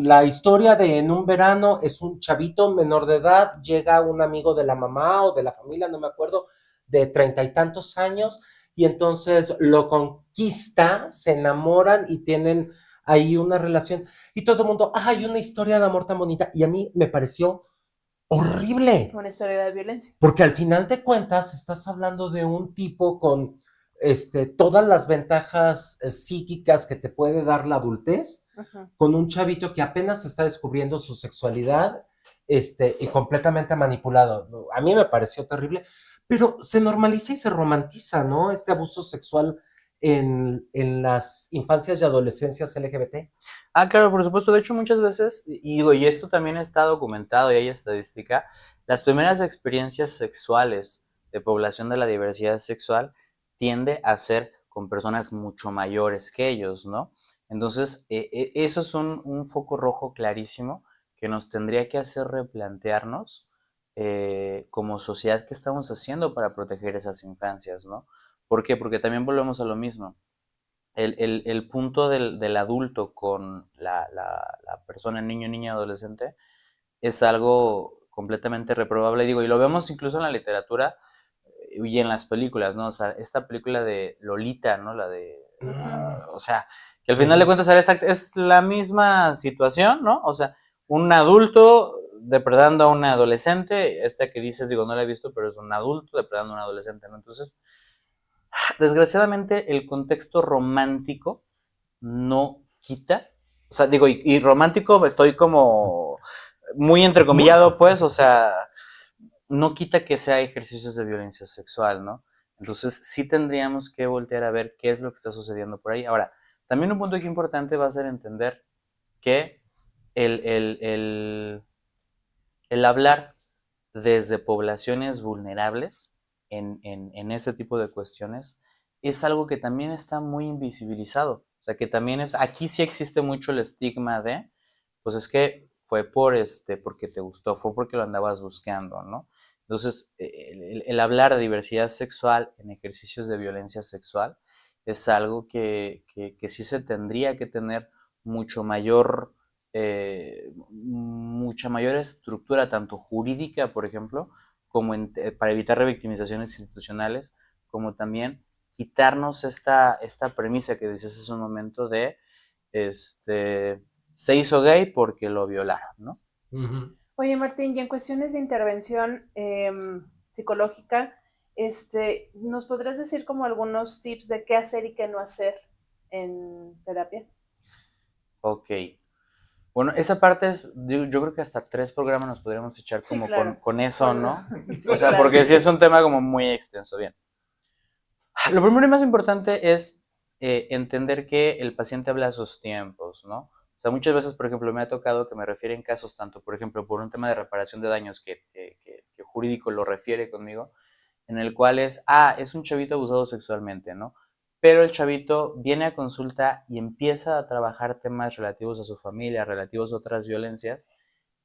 La historia de en un verano, es un chavito menor de edad, llega un amigo de la mamá o de la familia, no me acuerdo, de 30 y tantos años, y entonces lo conquista, se enamoran y tienen ahí una relación, y todo el mundo, ay, una historia de amor tan bonita, y a mí me pareció horrible. Una historia de violencia. Porque al final de cuentas estás hablando de un tipo con todas las ventajas psíquicas que te puede dar la adultez, con un chavito que apenas está descubriendo su sexualidad, y completamente manipulado. A mí me pareció terrible, pero se normaliza y se romantiza, ¿no? Este abuso sexual en las infancias y adolescencias LGBT. Ah, claro, por supuesto. De hecho, muchas veces, y digo, y esto también está documentado y hay estadística, las primeras experiencias sexuales de población de la diversidad sexual tiende a ser con personas mucho mayores que ellos, ¿no? Entonces, eso es un foco rojo clarísimo que nos tendría que hacer replantearnos como sociedad qué estamos haciendo para proteger esas infancias, ¿no? ¿Por qué? Porque también volvemos a lo mismo. el punto del adulto con la persona, niño, niña, adolescente, es algo completamente reprobable. Digo, y lo vemos incluso en la literatura y en las películas, ¿no? O sea, esta película de Lolita, ¿no? La de... o sea, que al final de cuentas es la misma situación, ¿no? O sea, un adulto depredando a una adolescente, esta que dices, digo, no la he visto, pero es un adulto depredando a un adolescente, ¿no? Entonces, desgraciadamente, el contexto romántico no quita, o sea, digo, y romántico estoy como muy entrecomillado, pues, o sea, no quita que sea ejercicios de violencia sexual, ¿no? Entonces, sí tendríamos que voltear a ver qué es lo que está sucediendo por ahí. Ahora, también un punto aquí importante va a ser entender que el, el, el, el hablar desde poblaciones vulnerables en ese tipo de cuestiones es algo que también está muy invisibilizado. O sea, que también es, aquí sí existe mucho el estigma de, pues es que fue porque te gustó, fue porque lo andabas buscando, ¿no? Entonces, el hablar de diversidad sexual en ejercicios de violencia sexual es algo que sí se tendría que tener mucho mayor mucha mayor estructura, tanto jurídica, por ejemplo, como para evitar revictimizaciones institucionales, como también quitarnos esta premisa que decías hace un momento de se hizo gay porque lo violaron, ¿no? Oye, Martín, y en cuestiones de intervención psicológica, ¿nos podrías decir como algunos tips de qué hacer y qué no hacer en terapia? Ok. Bueno, esa parte es, yo creo que hasta 3 programas nos podríamos echar como Sí, claro. con eso, ¿no? Sí, O sea, claro. porque sí es un tema como muy extenso. Bien. Lo primero y más importante es entender que el paciente habla a sus tiempos, ¿no? O sea, muchas veces, por ejemplo, me ha tocado que me refieren casos tanto, por ejemplo, por un tema de reparación de daños que jurídico lo refiere conmigo, en el cual es un chavito abusado sexualmente, ¿no? Pero el chavito viene a consulta y empieza a trabajar temas relativos a su familia, relativos a otras violencias,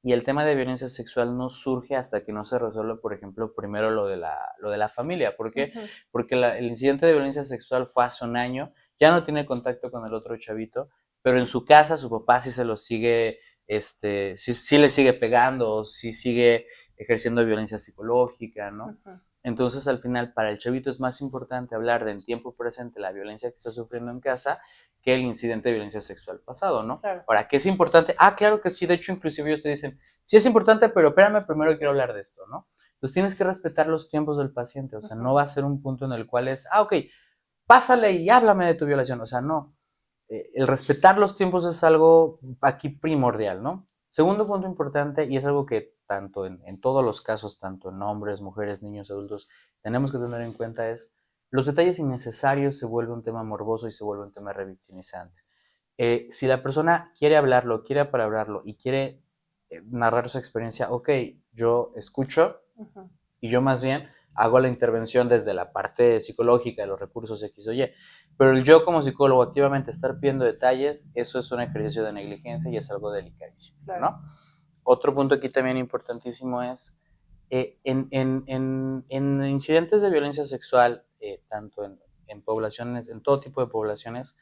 y el tema de violencia sexual no surge hasta que no se resuelve, por ejemplo, primero lo de la familia. ¿Por qué? Ujú. Porque el incidente de violencia sexual fue hace un año, ya no tiene contacto con el otro chavito, pero en su casa su papá sí se lo sigue, sí le sigue pegando, sí sigue ejerciendo violencia psicológica, ¿no? Ujú. Entonces, al final, para el chavito es más importante hablar de en tiempo presente la violencia que está sufriendo en casa que el incidente de violencia sexual pasado, ¿no? Claro. Ahora, ¿qué es importante? Claro que sí, de hecho, inclusive ellos te dicen, sí es importante, pero espérame, primero quiero hablar de esto, ¿no? Entonces tienes que respetar los tiempos del paciente, o sea, no va a ser un punto en el cual ok, pásale y háblame de tu violación, o sea, no. El respetar los tiempos es algo aquí primordial, ¿no? Segundo punto importante, y es algo que tanto en todos los casos, tanto en hombres, mujeres, niños, adultos, tenemos que tener en cuenta es, los detalles innecesarios se vuelve un tema morboso y se vuelve un tema revictimizante. Si la persona quiere hablarlo, quiere palabrearlo y quiere narrar su experiencia, ok, yo escucho y yo más bien hago la intervención desde la parte psicológica de los recursos X o Y. Pero el yo como psicólogo activamente estar pidiendo detalles, eso es un ejercicio de negligencia y es algo delicadísimo, Claro. ¿no? Otro punto aquí también importantísimo es, en incidentes de violencia sexual, tanto en poblaciones, en todo tipo de poblaciones,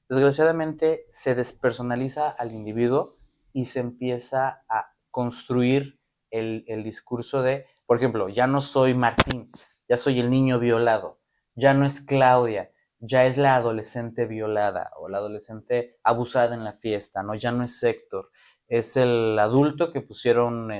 desgraciadamente se despersonaliza al individuo y se empieza a construir el discurso de, por ejemplo, ya no soy Martín, ya soy el niño violado, ya no es Claudia, ya es la adolescente violada o la adolescente abusada en la fiesta, ¿no? Ya no es Héctor, es el adulto que le pusieron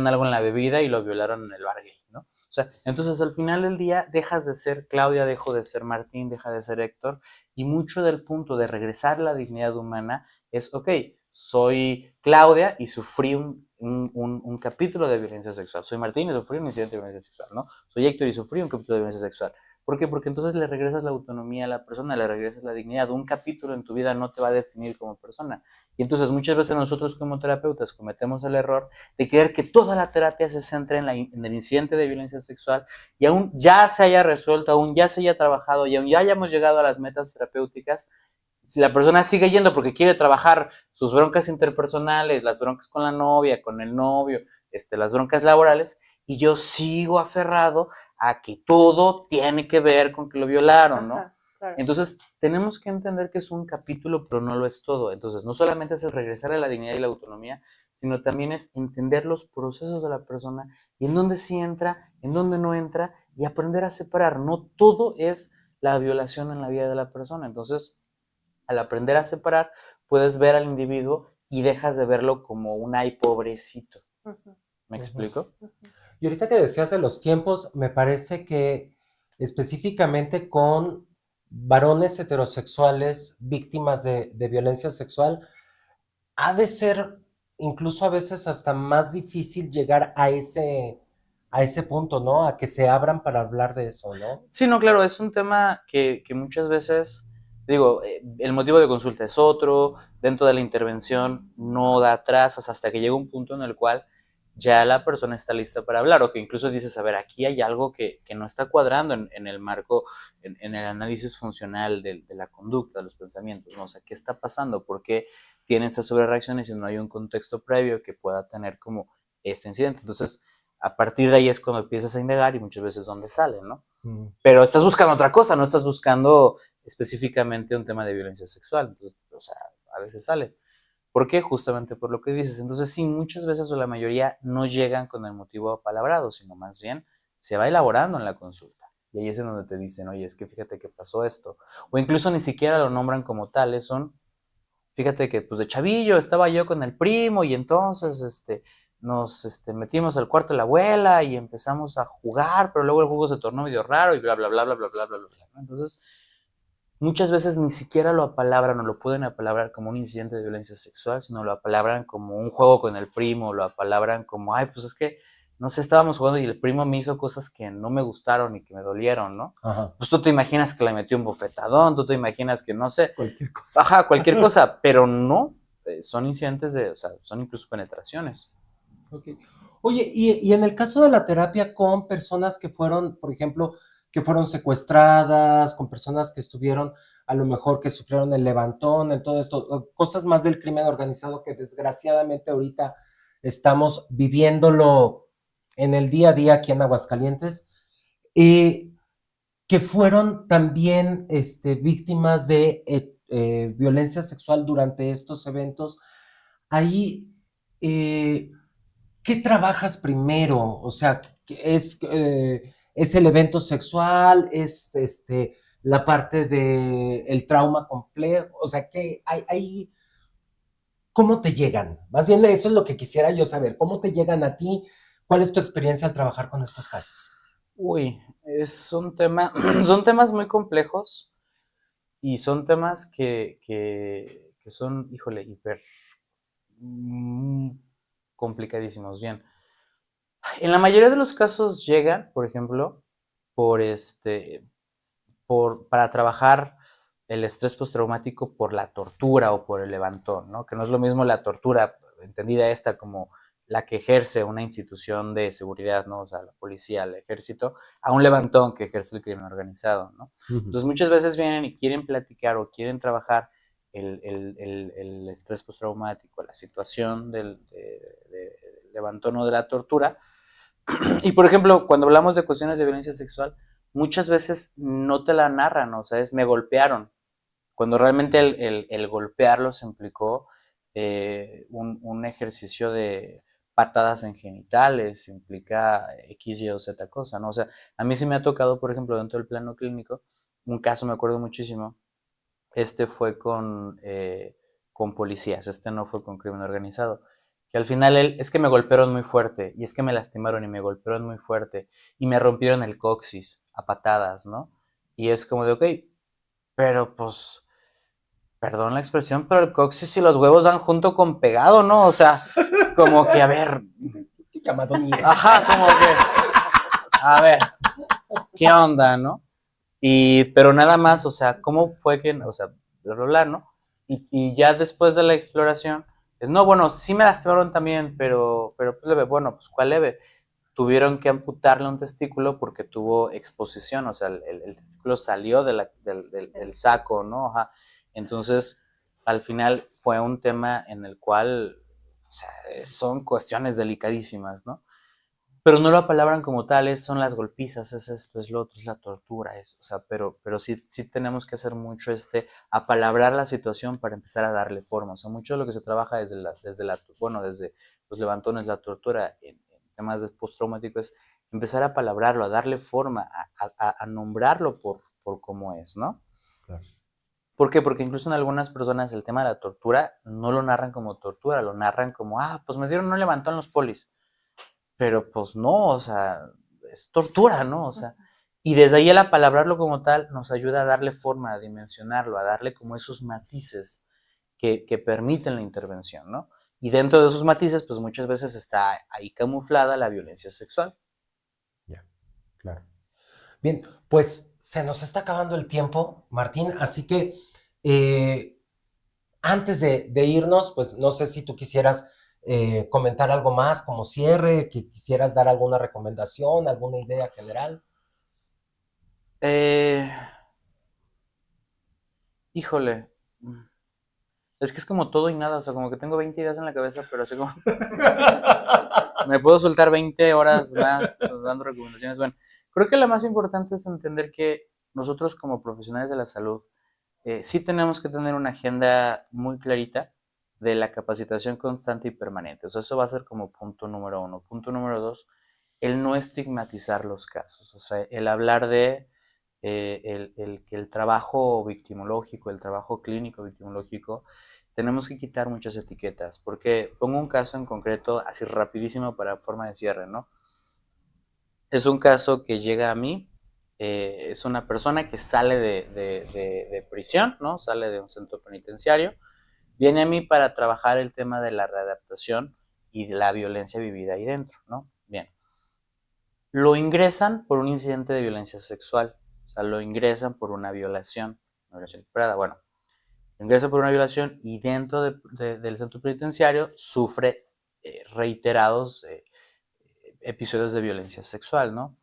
algo en la bebida y lo violaron en el bar gay, ¿no? O sea, entonces al final del día dejas de ser Claudia, dejo de ser Martín, deja de ser Héctor, y mucho del punto de regresar a la dignidad humana es, ok, soy Claudia y sufrí un capítulo de violencia sexual. Soy Martín y sufrí un incidente de violencia sexual, ¿no? Soy Héctor y sufrí un capítulo de violencia sexual. ¿Por qué? Porque entonces le regresas la autonomía a la persona, le regresas la dignidad. Un capítulo en tu vida no te va a definir como persona. Y entonces muchas veces nosotros como terapeutas cometemos el error de creer que toda la terapia se centra en el incidente de violencia sexual y aún ya se haya resuelto, aún ya se haya trabajado y aún ya hayamos llegado a las metas terapéuticas, si la persona sigue yendo porque quiere trabajar sus broncas interpersonales, las broncas con la novia, con el novio, las broncas laborales, y yo sigo aferrado a que todo tiene que ver con que lo violaron, ¿no? Claro. Entonces, tenemos que entender que es un capítulo, pero no lo es todo. Entonces, no solamente es el regresar a la dignidad y la autonomía, sino también es entender los procesos de la persona y en dónde sí entra, en dónde no entra, y aprender a separar. No todo es la violación en la vida de la persona. Entonces, al aprender a separar, puedes ver al individuo y dejas de verlo como un ay, pobrecito. ¿Me explico? Y ahorita que decías de los tiempos, me parece que específicamente con varones heterosexuales víctimas de violencia sexual, ha de ser incluso a veces hasta más difícil llegar a ese punto, ¿no? A que se abran para hablar de eso, ¿no? Sí, no, claro, es un tema que muchas veces, digo, el motivo de consulta es otro, dentro de la intervención no da trazas hasta que llega un punto en el cual ya la persona está lista para hablar, o que incluso dices, a ver, aquí hay algo que no está cuadrando en el marco, en el análisis funcional de la conducta, de los pensamientos, ¿no? O sea, ¿qué está pasando? ¿Por qué tienen esas sobrereacciones si no hay un contexto previo que pueda tener como este incidente? Entonces, a partir de ahí es cuando empiezas a indagar y muchas veces dónde sale, ¿no? Pero estás buscando otra cosa, no estás buscando específicamente un tema de violencia sexual. Entonces, o sea, a veces sale. ¿Por qué? Justamente por lo que dices. Entonces, sí, muchas veces o la mayoría no llegan con el motivo apalabrado, sino más bien se va elaborando en la consulta. Y ahí es en donde te dicen, oye, es que fíjate que pasó esto. O incluso ni siquiera lo nombran como tales, son, fíjate que pues de chavillo estaba yo con el primo y entonces nos metimos al cuarto de la abuela y empezamos a jugar, pero luego el juego se tornó medio raro y bla, bla, bla, bla, bla, bla, bla, bla, bla, ¿no? Entonces, muchas veces ni siquiera lo apalabran o lo pueden apalabrar como un incidente de violencia sexual, sino lo apalabran como un juego con el primo, lo apalabran como, ay, pues es que, no sé, estábamos jugando y el primo me hizo cosas que no me gustaron y que me dolieron, ¿no? Ajá. Pues tú te imaginas que le metió un bofetadón, tú te imaginas que, no sé, Cualquier cosa. ajá, cualquier cosa, pero no, son incidentes o sea, son incluso penetraciones. Okay. Oye, y en el caso de la terapia con personas que fueron, por ejemplo, que fueron secuestradas, con personas que estuvieron, a lo mejor que sufrieron el levantón, el todo esto, cosas más del crimen organizado que desgraciadamente ahorita estamos viviéndolo en el día a día aquí en Aguascalientes, que fueron también víctimas de violencia sexual durante estos eventos. Ahí, ¿qué trabajas primero? O sea, ¿es el evento sexual? ¿Es la parte del trauma complejo? O sea, ¿cómo te llegan? Más bien eso es lo que quisiera yo saber. ¿Cómo te llegan a ti? ¿Cuál es tu experiencia al trabajar con estos casos? Uy, es un tema, son temas muy complejos y son temas que son, híjole, hiper complicadísimos. Bien, en la mayoría de los casos llegan, por ejemplo, por para trabajar el estrés postraumático por la tortura o por el levantón, ¿no? Que no es lo mismo la tortura, entendida esta como la que ejerce una institución de seguridad, ¿no? O sea, la policía, el ejército, a un levantón que ejerce el crimen organizado, ¿no? Entonces muchas veces vienen y quieren platicar o quieren trabajar el estrés postraumático, la situación del levantón o de la tortura. Y por ejemplo, cuando hablamos de cuestiones de violencia sexual, muchas veces no te la narran, o sea, es me golpearon, cuando realmente el golpearlos implicó un ejercicio de patadas en genitales, implica X, Y o Z cosa, ¿no? O sea, a mí sí me ha tocado, por ejemplo, dentro del plano clínico, un caso me acuerdo muchísimo, fue con policías, no fue con crimen organizado, que al final es que me golpearon muy fuerte, y es que me lastimaron y me golpearon muy fuerte, y me rompieron el coxis a patadas, ¿no? Y es como de, ok, pero pues, perdón la expresión, pero el coxis y los huevos van junto con pegado, ¿no? O sea, como que, a ver, Llamado ni es. ajá, como que, a ver, ¿qué onda, no? Pero nada más, o sea, ¿cómo fue que, o sea, bla, bla, bla, ¿no? Y ya después de la exploración, es, no, bueno, sí me lastimaron también, pero pues leve, bueno, pues ¿cuál leve? Tuvieron que amputarle un testículo porque tuvo exposición, o sea, el testículo salió del saco, ¿no? Ajá. Entonces, al final fue un tema en el cual, o sea, son cuestiones delicadísimas, ¿no? pero no lo apalabran como tales, son las golpizas, es esto, es lo otro, es la tortura, o sea, pero sí tenemos que hacer mucho apalabrar la situación para empezar a darle forma. O sea, mucho de lo que se trabaja desde los levantones, la tortura en temas de postraumático es empezar a apalabrarlo, a darle forma, a nombrarlo por cómo es, ¿no? Claro. ¿Por qué? Porque incluso en algunas personas el tema de la tortura no lo narran como tortura, lo narran como, pues me dieron un levantón los polis. Pero pues no, o sea, es tortura, ¿no? O sea, y desde ahí el apalabrarlo como tal nos ayuda a darle forma, a dimensionarlo, a darle como esos matices que permiten la intervención, ¿no? Y dentro de esos matices, pues muchas veces está ahí camuflada la violencia sexual. Ya, claro. Bien, pues se nos está acabando el tiempo, Martín, así que antes de irnos, pues no sé si tú quisieras comentar algo más como cierre, que quisieras dar alguna recomendación, alguna idea general. Híjole, es que es como todo y nada, o sea, como que tengo 20 ideas en la cabeza, pero así como me puedo soltar 20 horas más dando recomendaciones. Bueno, creo que la más importante es entender que nosotros como profesionales de la salud sí tenemos que tener una agenda muy clarita de la capacitación constante y permanente. O sea, eso va a ser como punto número 1. Punto número 2, el no estigmatizar los casos. O sea, el hablar de que el trabajo victimológico, el trabajo clínico victimológico, tenemos que quitar muchas etiquetas. Porque pongo un caso en concreto, así rapidísimo para forma de cierre, ¿no? Es un caso que llega a mí. Es una persona que sale de prisión, ¿no? Sale de un centro penitenciario, viene a mí para trabajar el tema de la readaptación y de la violencia vivida ahí dentro, ¿no? Bien. Lo ingresan por un incidente de violencia sexual, o sea, lo ingresan por una violación esperada, bueno, lo ingresan por una violación y dentro del centro penitenciario sufre reiterados episodios de violencia sexual, ¿no?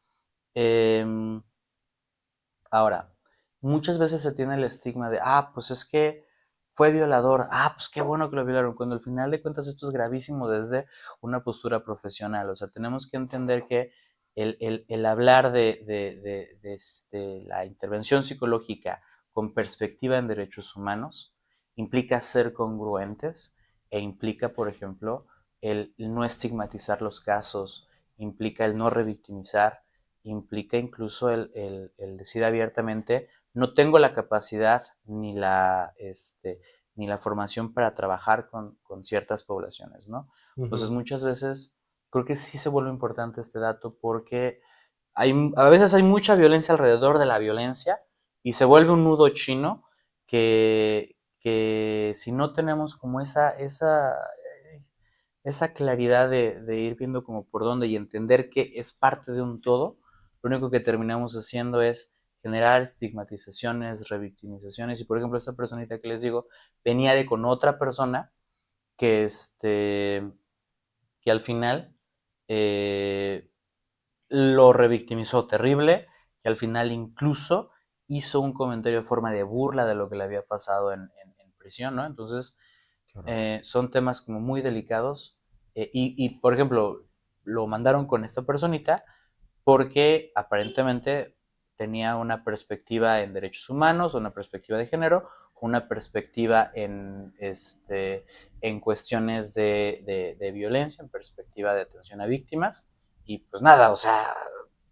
Ahora, muchas veces se tiene el estigma de, pues es que fue violador, pues qué bueno que lo violaron, cuando al final de cuentas esto es gravísimo desde una postura profesional. O sea, tenemos que entender que el hablar de la intervención psicológica con perspectiva en derechos humanos implica ser congruentes e implica, por ejemplo, el no estigmatizar los casos, implica el no revictimizar, implica incluso el decir abiertamente, no tengo la capacidad ni la formación para trabajar con ciertas poblaciones, ¿no? Entonces muchas veces creo que sí se vuelve importante este dato porque a veces hay mucha violencia alrededor de la violencia y se vuelve un nudo chino que si no tenemos como esa claridad de ir viendo como por dónde y entender que es parte de un todo, lo único que terminamos haciendo es generar estigmatizaciones, revictimizaciones. Y por ejemplo, esta personita que les digo venía con otra persona que, que al final lo revictimizó terrible, que al final incluso hizo un comentario de forma de burla de lo que le había pasado en prisión, ¿no? Entonces, son temas como muy delicados y, por ejemplo, lo mandaron con esta personita porque aparentemente tenía una perspectiva en derechos humanos, una perspectiva de género, una perspectiva en cuestiones de violencia, en perspectiva de atención a víctimas, y pues nada, o sea,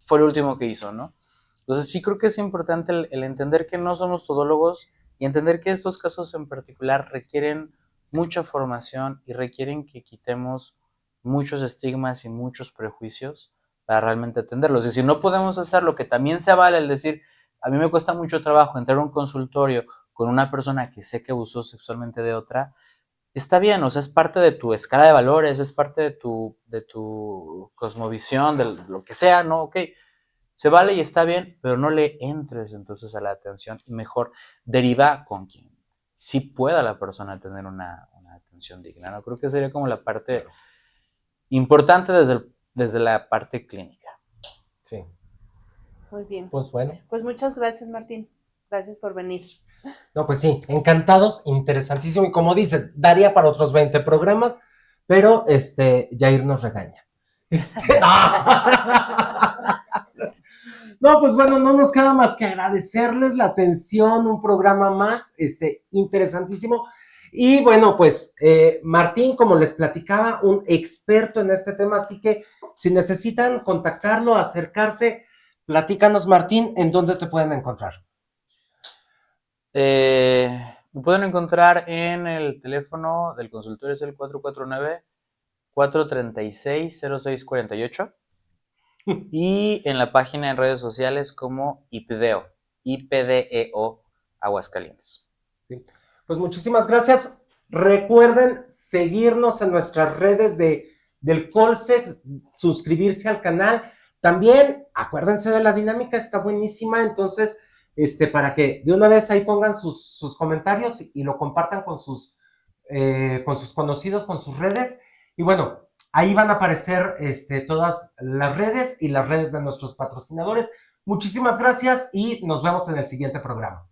fue lo último que hizo, ¿no? Entonces sí creo que es importante el entender que no somos todólogos y entender que estos casos en particular requieren mucha formación y requieren que quitemos muchos estigmas y muchos prejuicios para realmente atenderlos. Y si no podemos hacerlo, que también se vale el decir, a mí me cuesta mucho trabajo entrar a un consultorio con una persona que sé que abusó sexualmente de otra, está bien, o sea, es parte de tu escala de valores, es parte de tu cosmovisión, de lo que sea, ¿no? Ok, se vale y está bien, pero no le entres entonces a la atención y mejor deriva con quien sí pueda la persona tener una atención digna, ¿no? Creo que sería como la parte importante desde la parte clínica. Sí. Muy bien. Pues bueno. Pues muchas gracias, Martín. Gracias por venir. No, pues sí, encantados, interesantísimo. Y como dices, daría para otros 20 programas, pero Jair nos regaña. No, pues bueno, no nos queda más que agradecerles la atención, un programa más, interesantísimo. Y bueno, pues Martín, como les platicaba, un experto en este tema, así que si necesitan contactarlo, acercarse, platícanos, Martín, ¿en dónde te pueden encontrar? Me pueden encontrar en el teléfono del consultorio, es el 449-436-0648. Y en la página en redes sociales como IPDEO, IPDEO Aguascalientes. Sí. Pues muchísimas gracias. Recuerden seguirnos en nuestras redes del Colsex, suscribirse al canal. También acuérdense de la dinámica, está buenísima. Entonces, para que de una vez ahí pongan sus comentarios y lo compartan con sus conocidos, con sus redes. Y bueno, ahí van a aparecer todas las redes y las redes de nuestros patrocinadores. Muchísimas gracias y nos vemos en el siguiente programa.